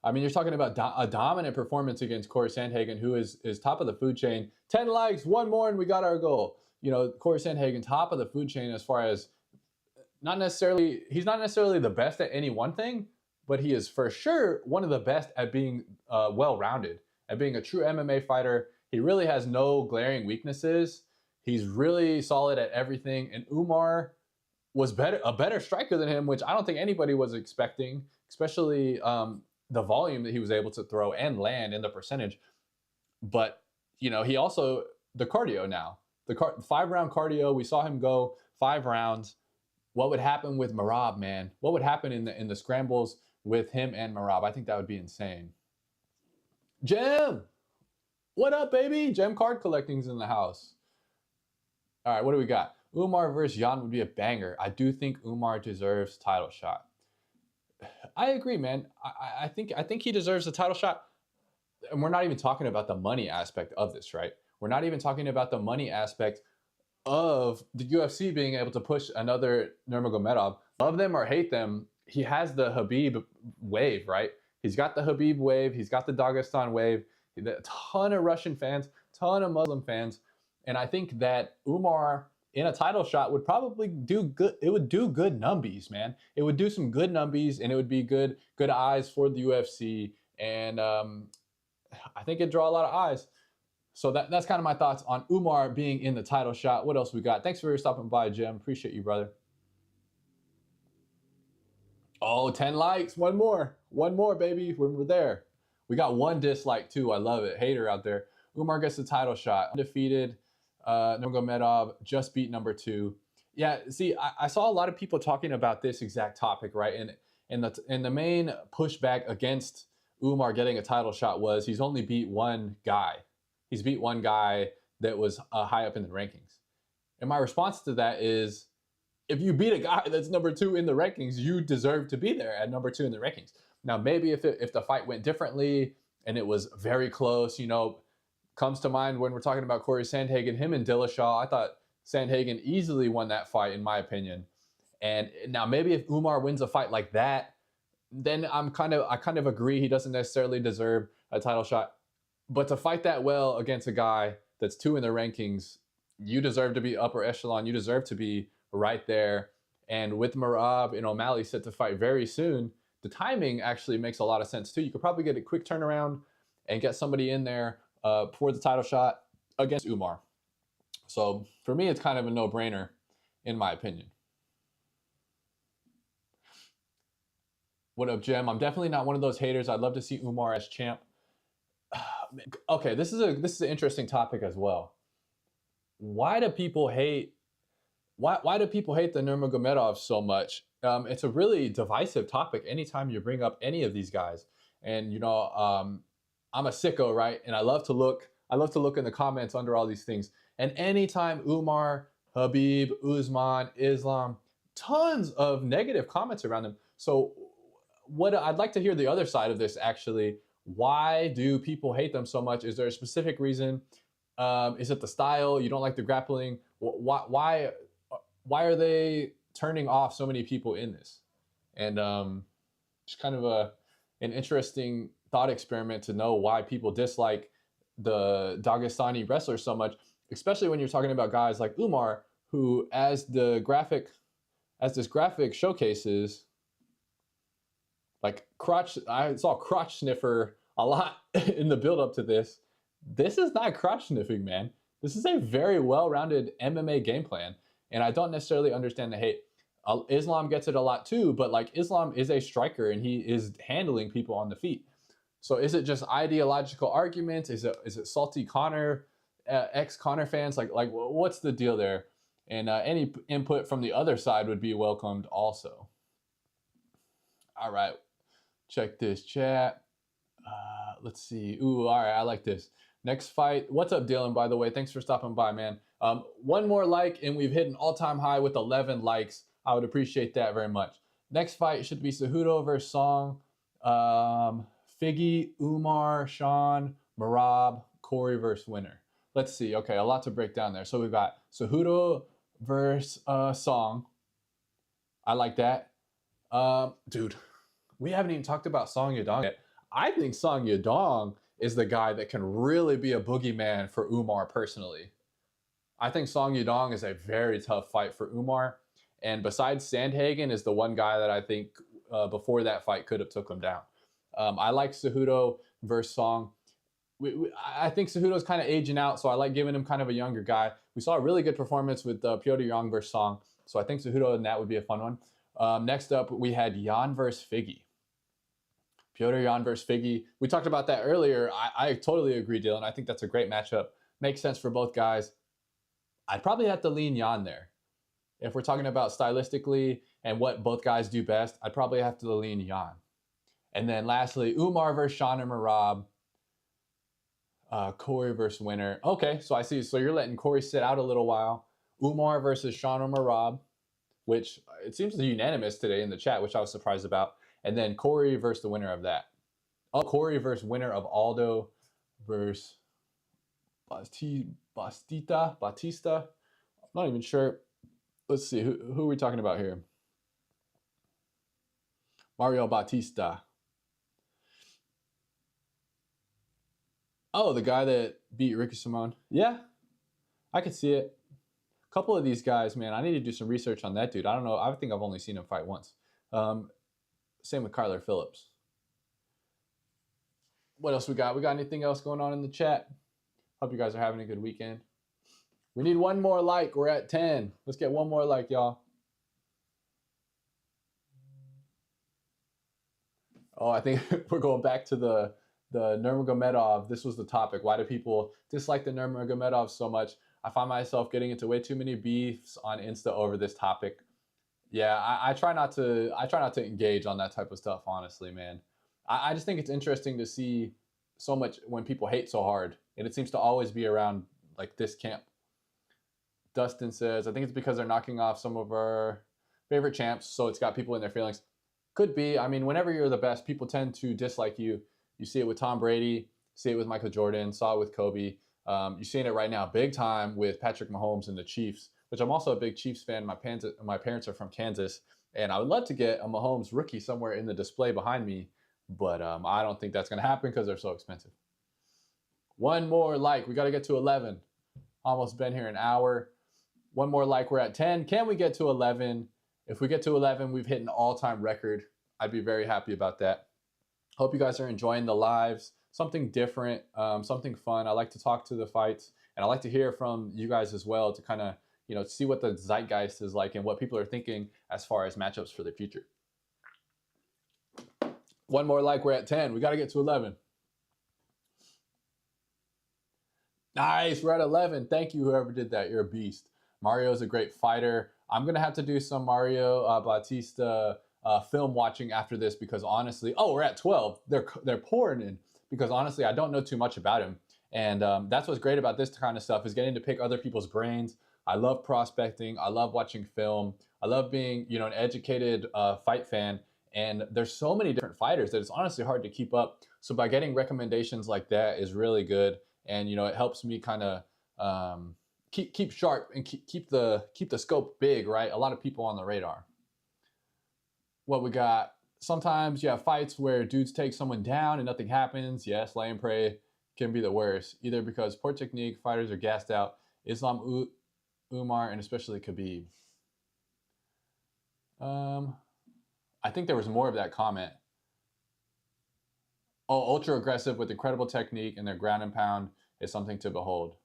Speaker 1: I mean, you're talking about a dominant performance against Cory Sandhagen, who is top of the food chain. 10 likes, one more, and we got our goal. You know, Cory Sandhagen, top of the food chain as far as he's not necessarily the best at any one thing, but he is for sure one of the best at being well-rounded, at being a true MMA fighter. He really has no glaring weaknesses. He's really solid at everything. And Umar was a better striker than him, which I don't think anybody was expecting, especially the volume that he was able to throw and land in the percentage. But, you know, he also, the cardio now, the 5-round cardio, we saw him go 5 rounds. What would happen with Merab, man? What would happen in the scrambles with him and Merab? I think that would be insane. Gem! What up, baby? Gem card collecting's in the house. All right, what do we got? Umar versus Jan would be a banger. I do think Umar deserves title shot. I agree, man. I think he deserves a title shot. And we're not even talking about the money aspect of this, right? We're not even talking about the money aspect of the UFC being able to push another Nurmagomedov. Love them or hate them, he has the Khabib wave, right? He's got the Khabib wave. He's got the Dagestan wave. A ton of Russian fans, ton of Muslim fans. And I think that Umar in a title shot would probably do good. It would do good numbies, man. It would do some good numbies, and it would be good eyes for the UFC. And I think it'd draw a lot of eyes. So that's kind of my thoughts on Umar being in the title shot. What else we got? Thanks for stopping by, Jim. Appreciate you, brother. Oh, 10 likes. One more, baby. We're there. We got 1 dislike, too. I love it. Hater out there. Umar gets the title shot. Undefeated. Nurmagomedov just beat number 2. Yeah, see, I saw a lot of people talking about this exact topic, right? And the main pushback against Umar getting a title shot was he's only beat one guy. He's beat one guy that was high up in the rankings. And my response to that is, if you beat a guy that's number 2 in the rankings, you deserve to be there at number 2 in the rankings. Now, maybe if the fight went differently and it was very close, you know, comes to mind when we're talking about Cory Sandhagen, him and Dillashaw. I thought Sandhagen easily won that fight, in my opinion. And now maybe if Umar wins a fight like that, then I kind of agree he doesn't necessarily deserve a title shot. But to fight that well against a guy that's 2 in the rankings, you deserve to be upper echelon. You deserve to be right there. And with Merab and O'Malley set to fight very soon, the timing actually makes a lot of sense too. You could probably get a quick turnaround and get somebody in there for the title shot against Umar. So for me, it's kind of a no-brainer, in my opinion. What up, Jem? I'm definitely not one of those haters. I'd love to see Umar as champ. Okay, this is an interesting topic as well. Why do people hate? Why do people hate the Nurmagomedov so much? It's a really divisive topic. Anytime you bring up any of these guys, and you know, I'm a sicko, right? And I love to look in the comments under all these things. And anytime Umar, Khabib, Usman, Islam, tons of negative comments around them. So what I'd like to hear the other side of this actually. Why do people hate them so much? Is there a specific reason? Is it the style? You don't like the grappling? Why are they turning off so many people in this? And it's kind of an interesting thought experiment to know why people dislike the Dagestani wrestlers so much, especially when you're talking about guys like Umar, who, as this graphic showcases, Like I saw crotch sniffer a lot in the build up to this. This is not crotch sniffing, man. This is a very well-rounded MMA game plan. And I don't necessarily understand the hate. Islam gets it a lot too, but like Islam is a striker and he is handling people on the feet. So is it just ideological arguments? Is it salty Conor, ex-Conor fans? Like what's the deal there? And any input from the other side would be welcomed also. All right, check this chat. Let's see. Ooh, all right, I like this. Next fight. What's up, Dylan, by the way? Thanks for stopping by, man. One more like, and we've hit an all-time high with 11 likes. I would appreciate that very much. Next fight should be Cejudo versus Song. Figgy, Umar, Sean, Merab, Cory versus winner. Let's see. Okay, a lot to break down there. So we've got Cejudo versus Song. I like that. Dude, we haven't even talked about Song Yadong yet. I think Song Yadong is the guy that can really be a boogeyman for Umar personally. I think Song Yadong is a very tough fight for Umar. And besides Sandhagen is the one guy that I think before that fight could have took him down. I like Cejudo versus Song. I think Cejudo's kind of aging out, so I like giving him kind of a younger guy. We saw a really good performance with Petr Yan versus Song, so I think Cejudo and that would be a fun one. Next up, we had Yan versus Figgy. Petr Yan versus Figgy. We talked about that earlier. I totally agree, Dylan. I think that's a great matchup. Makes sense for both guys. I'd probably have to lean Yan there. If we're talking about stylistically and what both guys do best, I'd probably have to lean Yan. And then lastly, Umar versus Sean and Merab. Cory versus winner. Okay, so I see. So you're letting Cory sit out a little while. Umar versus Sean and Merab, which it seems unanimous today in the chat, which I was surprised about. And then Cory versus the winner of that. Oh, Cory versus winner of Aldo versus Batista. I'm not even sure. Let's see, who are we talking about here? Mario Batista. Oh, the guy that beat Ricky Simon. Yeah, I could see it. A couple of these guys, man, I need to do some research on that dude. I don't know. I think I've only seen him fight once. Same with Kyler Phillips. What else we got? We got anything else going on in the chat? Hope you guys are having a good weekend. We need one more like. We're at 10. Let's get one more like, y'all. Oh, I think we're going back to the Nurmagomedov. This was the topic. Why do people dislike the Nurmagomedov so much? I find myself getting into way too many beefs on Insta over this topic. Yeah, I try not to engage on that type of stuff, honestly, man. I just think it's interesting to see so much when people hate so hard, and it seems to always be around like this camp. Dustin says, I think it's because they're knocking off some of our favorite champs, so it's got people in their feelings. Could be. I mean, whenever you're the best, people tend to dislike you. You see it with Tom Brady, see it with Michael Jordan, saw it with Kobe. You're seeing it right now big time with Patrick Mahomes and the Chiefs, which I'm also a big Chiefs fan. My parents are from Kansas, and I would love to get a Mahomes rookie somewhere in the display behind me, but I don't think that's going to happen because they're so expensive. One more like. We got to get to 11. Almost been here an hour. One more like. We're at 10. Can we get to 11? If we get to 11, we've hit an all-time record. I'd be very happy about that. Hope you guys are enjoying the lives. Something different, something fun. I like to talk to the fights, and I like to hear from you guys as well to kind of, see what the zeitgeist is like and what people are thinking as far as matchups for the future. One more like. We're at 10. We got to get to 11. Nice. We're at 11. Thank you, whoever did that. You're a beast. Mario's a great fighter. I'm going to have to do some Mario Batista film watching after this because honestly, we're at 12. They're pouring in because honestly, I don't know too much about him. And that's what's great about this kind of stuff is getting to pick other people's brains. I love prospecting. I love watching film. I love being, an educated fight fan. And there's so many different fighters that it's honestly hard to keep up. So by getting recommendations like that is really good. And, it helps me kind of keep sharp and keep the scope big, right? A lot of people on the radar. What we got? Sometimes you have fights where dudes take someone down and nothing happens. Yes, lay and pray can be the worst, either because poor technique, fighters are gassed out. Islam, Umar, and especially Khabib. I think there was more of that comment. ultra aggressive with incredible technique, and their ground and pound is something to behold.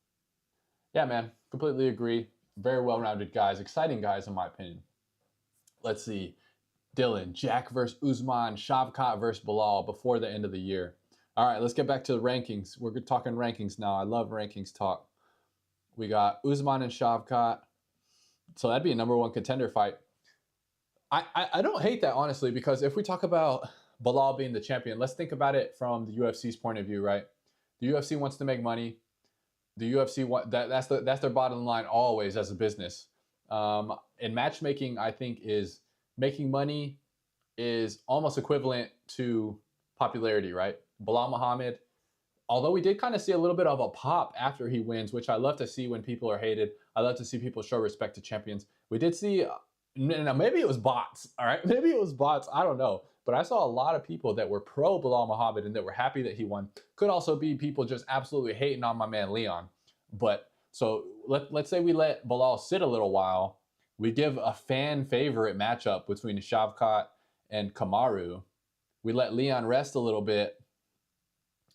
Speaker 1: Yeah, man, completely agree. Very well-rounded guys, exciting guys in my opinion. Let's see. Dylan, Jack versus Usman, Shavkat versus Bilal before the end of the year. All right, let's get back to the rankings. We're talking rankings now. I love rankings talk. We got Usman and Shavkat. So that'd be a number 1 contender fight. I don't hate that, honestly, because if we talk about Bilal being the champion, let's think about it from the UFC's point of view, right? The UFC wants to make money. The UFC that's their bottom line always as a business. And matchmaking, I think, is making money is almost equivalent to popularity, right? Bilal Muhammad, although we did kind of see a little bit of a pop after he wins, which I love to see when people are hated. I love to see people show respect to champions. We did see, maybe it was bots, all right? Maybe it was bots, I don't know. But I saw a lot of people that were pro Bilal Muhammad and that were happy that he won. Could also be people just absolutely hating on my man Leon. But so let's say we let Bilal sit a little while. We give a fan favorite matchup between Shavkat and Kamaru. We let Leon rest a little bit.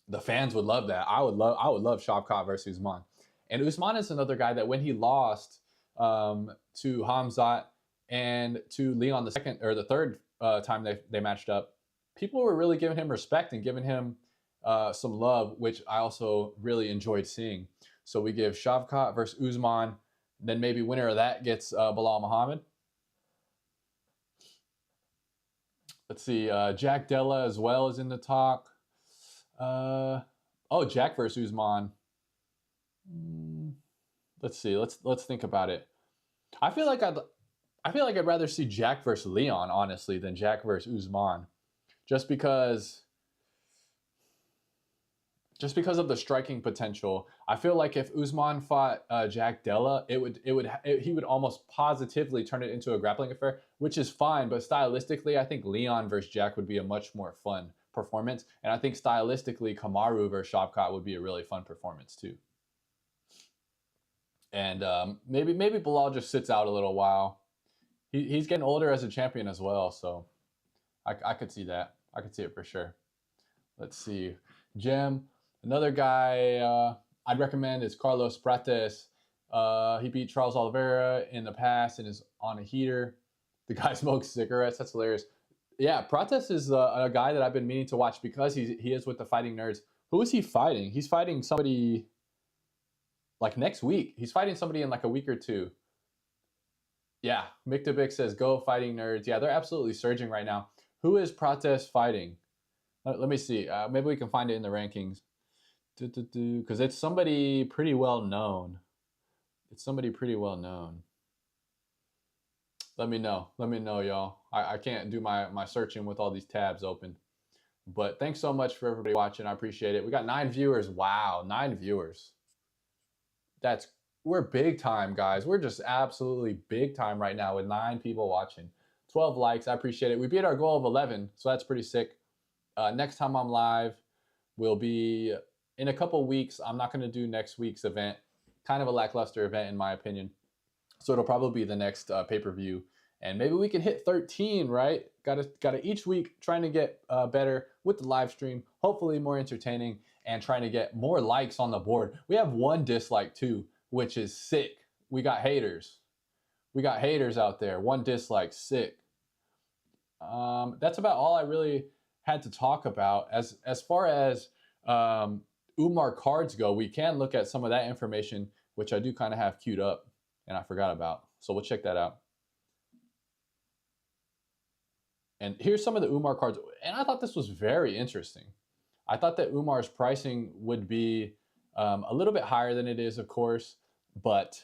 Speaker 1: The fans would love that. I would love Shavkat versus Usman. And Usman is another guy that when he lost to Hamzat and to Leon the second or the third time they matched up, people were really giving him respect and giving him some love, which I also really enjoyed seeing. So we give Shavkat versus Usman. Then maybe winner of that gets Bilal Muhammad. Let's see. Jack Della as well is in the talk. Jack versus Usman. Let's see. Let's think about it. I feel like I'd rather see Jack versus Leon, honestly, than Jack versus Usman, just because of the striking potential. I feel like if Usman fought Jack Della, he would almost positively turn it into a grappling affair, which is fine. But stylistically, I think Leon versus Jack would be a much more fun performance, and I think stylistically, Kamaru versus Shavkat would be a really fun performance too. And maybe Bilal just sits out a little while. He's getting older as a champion as well, so I could see that. I could see it for sure. Let's see. Jim, another guy I'd recommend is Carlos Prates. He beat Charles Oliveira in the past and is on a heater. The guy smokes cigarettes. That's hilarious. Yeah, Prates is a guy that I've been meaning to watch because he is with the Fighting Nerds. Who is he fighting? He's fighting somebody like next week. He's fighting somebody in like a week or two. Yeah, Miktabik says, go Fighting Nerds. Yeah, they're absolutely surging right now. Who is Prates fighting? Let me see. Maybe we can find it in the rankings. Because it's somebody pretty well known. Let me know, y'all. I can't do my searching with all these tabs open. But thanks so much for everybody watching. I appreciate it. We got 9 viewers. Wow, 9 viewers. We're big time, guys. We're just absolutely big time right now with 9 people watching. 12 likes. I appreciate it. We beat our goal of 11, so that's pretty sick. Next time I'm live will be in a couple weeks. I'm not going to do next week's event. Kind of a lackluster event in my opinion. So it'll probably be the next pay-per-view. And maybe we can hit 13, right? Gotta each week trying to get better with the live stream. Hopefully more entertaining and trying to get more likes on the board. We have 1 dislike too, which is sick. We got haters. We got haters out there. 1 dislike, sick. That's about all I really had to talk about. As far as Umar cards go, we can look at some of that information, which I do kind of have queued up and I forgot about. So we'll check that out. And here's some of the Umar cards. And I thought this was very interesting. I thought that Umar's pricing would be a little bit higher than it is, of course, but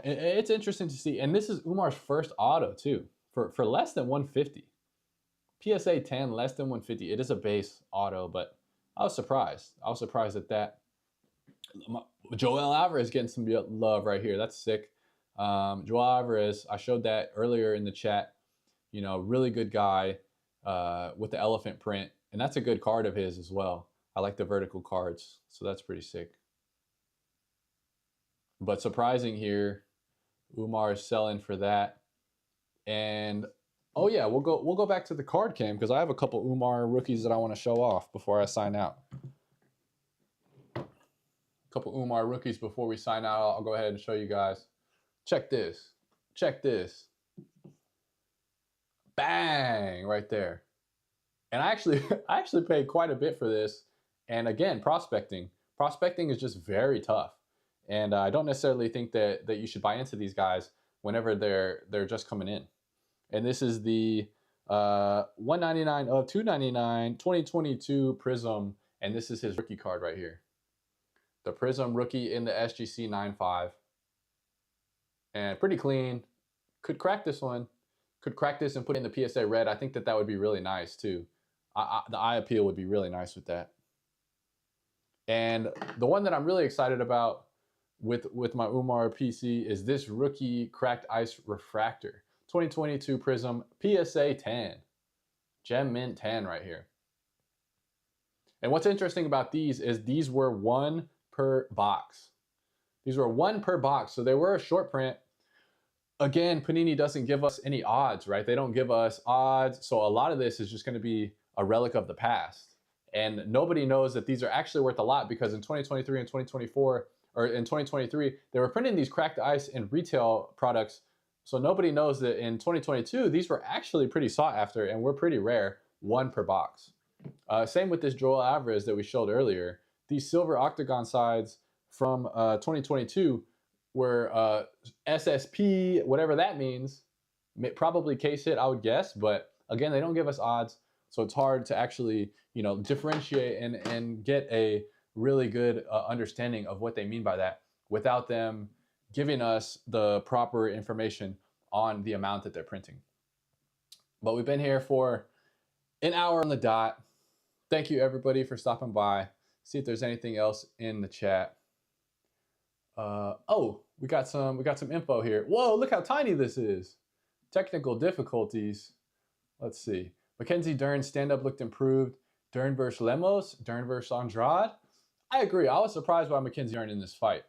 Speaker 1: it's interesting to see. And this is Umar's first auto too, for less than 150. PSA 10, less than 150. It is a base auto, but I was surprised. I was surprised at that. Joel Alvarez getting some love right here. That's sick. Joel Alvarez, I showed that earlier in the chat. You know, really good guy with the elephant print. And that's a good card of his as well. I like the vertical cards, so that's pretty sick. But surprising here, Umar is selling for that. And Oh yeah, we'll go back to the card cam because I have a couple Umar rookies that I want to show off before I sign out. A couple Umar rookies before we sign out. I'll go ahead and show you guys. Check this. Check this. Bang! Right there. And I actually paid quite a bit for this. And again, prospecting. Prospecting is just very tough. And I don't necessarily think that you should buy into these guys whenever they're just coming in. And this is the 199 of 299 2022 Prism, and this is his rookie card right here. The Prism rookie in the SGC 9.5, and pretty clean. Could crack this one. Could crack this and put in the PSA red. I think that would be really nice too. The eye appeal would be really nice with that. And the one that I'm really excited about with my Umar PC is this rookie cracked ice refractor. 2022 Prism PSA 10. Gem Mint 10 right here. And what's interesting about these is these were 1 per box. These were 1 per box, so they were a short print. Again, Panini doesn't give us any odds, right? They don't give us odds, so a lot of this is just going to be a relic of the past. And nobody knows that these are actually worth a lot because in 2023 and 2024, or in 2023, they were printing these cracked ice in retail products. So nobody knows that in 2022, these were actually pretty sought after and were pretty rare, 1 per box. Same with this Joel Alvarez that we showed earlier. These silver octagon sides from 2022 were SSP, whatever that means. Probably case hit, I would guess. But again, they don't give us odds. So it's hard to actually, differentiate and get a really good understanding of what they mean by that without them giving us the proper information on the amount that they're printing. But we've been here for an hour on the dot. Thank you everybody for stopping by. See if there's anything else in the chat. Oh, we got some info here. Whoa, look how tiny this is. Technical difficulties. Let's see. Mackenzie Dern stand-up looked improved. Dern versus Lemos. Dern versus Andrade. I agree. I was surprised by Mackenzie Dern in this fight.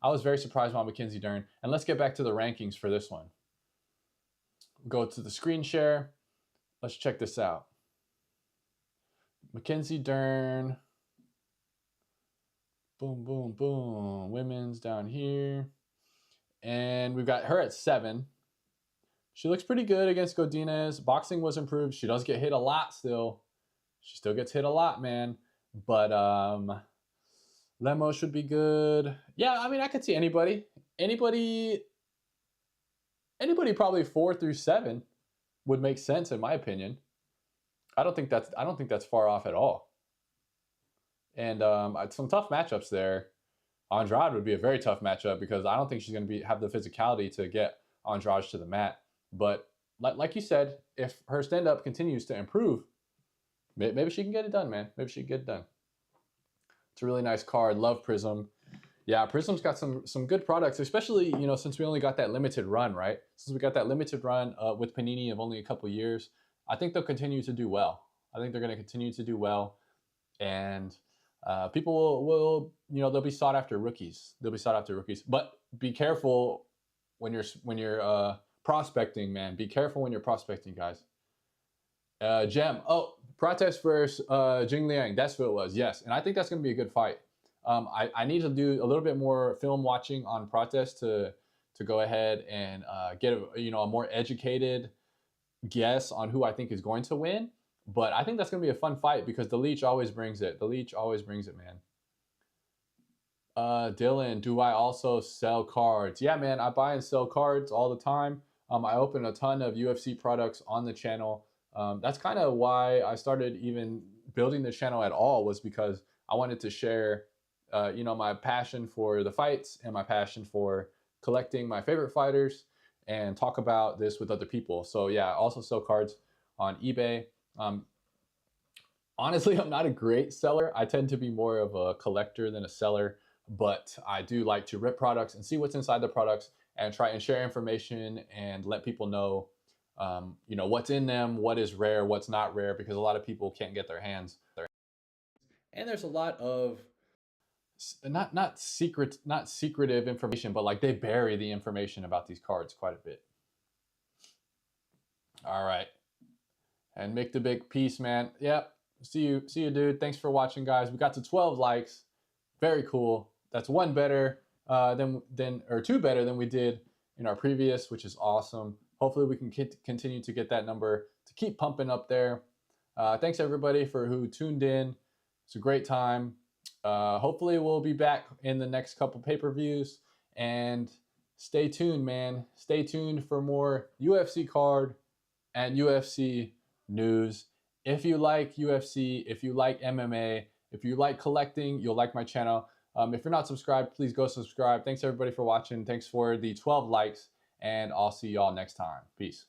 Speaker 1: I was very surprised by Mackenzie Dern. And let's get back to the rankings for this one. Go to the screen share. Let's check this out. Mackenzie Dern. Boom, boom, boom. Women's down here. And we've got her at 7. She looks pretty good against Godinez. Boxing was improved. She does get hit a lot still. She still gets hit a lot, man. But Lemo should be good. Yeah, I mean, I could see anybody. Anybody probably 4 through 7 would make sense in my opinion. I don't think that's far off at all. And some tough matchups there. Andrade would be a very tough matchup because I don't think she's going to have the physicality to get Andrade to the mat. But like you said, if her stand-up continues to improve, maybe she can get it done, man. Maybe she can get it done. It's a really nice card. Love Prism. Yeah, Prism's got some good products, especially, since we only got that limited run, right? Since we got that limited run with Panini of only a couple years, I think they'll continue to do well. I think they're going to continue to do well. And people will they'll be sought after rookies. They'll be sought after rookies. But be careful when you're prospecting, man. Be careful when you're prospecting, guys. Gem. Oh, Protest versus Jing Liang. That's what it was. Yes, and I think that's going to be a good fight. I need to do a little bit more film watching on Protest to go ahead and get a more educated guess on who I think is going to win. But I think that's going to be a fun fight because the Leech always brings it. The Leech always brings it, man. Dylan, do I also sell cards? Yeah, man, I buy and sell cards all the time. I open a ton of UFC products on the channel. That's kind of why I started even building the channel at all, was because I wanted to share, my passion for the fights and my passion for collecting my favorite fighters and talk about this with other people. So yeah, I also sell cards on eBay. Honestly, I'm not a great seller. I tend to be more of a collector than a seller, but I do like to rip products and see what's inside the products and try and share information and let people know, what's in them, what is rare, what's not rare, because a lot of people can't get their hands there. And there's a lot of not secretive information, but like they bury the information about these cards quite a bit. All right. And Mick the Big, peace, man. Yep. See you, dude. Thanks for watching, guys. We got to 12 likes. Very cool. That's one better or two better than we did in our previous, which is awesome. Hopefully we can continue to get that number to keep pumping up there. Thanks everybody for who tuned in. It's a great time. Hopefully we'll be back in the next couple pay-per-views, and stay tuned, man. Stay tuned for more UFC card and UFC news. If you like UFC, if you like MMA, if you like collecting, you'll like my channel. If you're not subscribed, please go subscribe. Thanks everybody for watching. Thanks for the 12 likes, and I'll see y'all next time. Peace.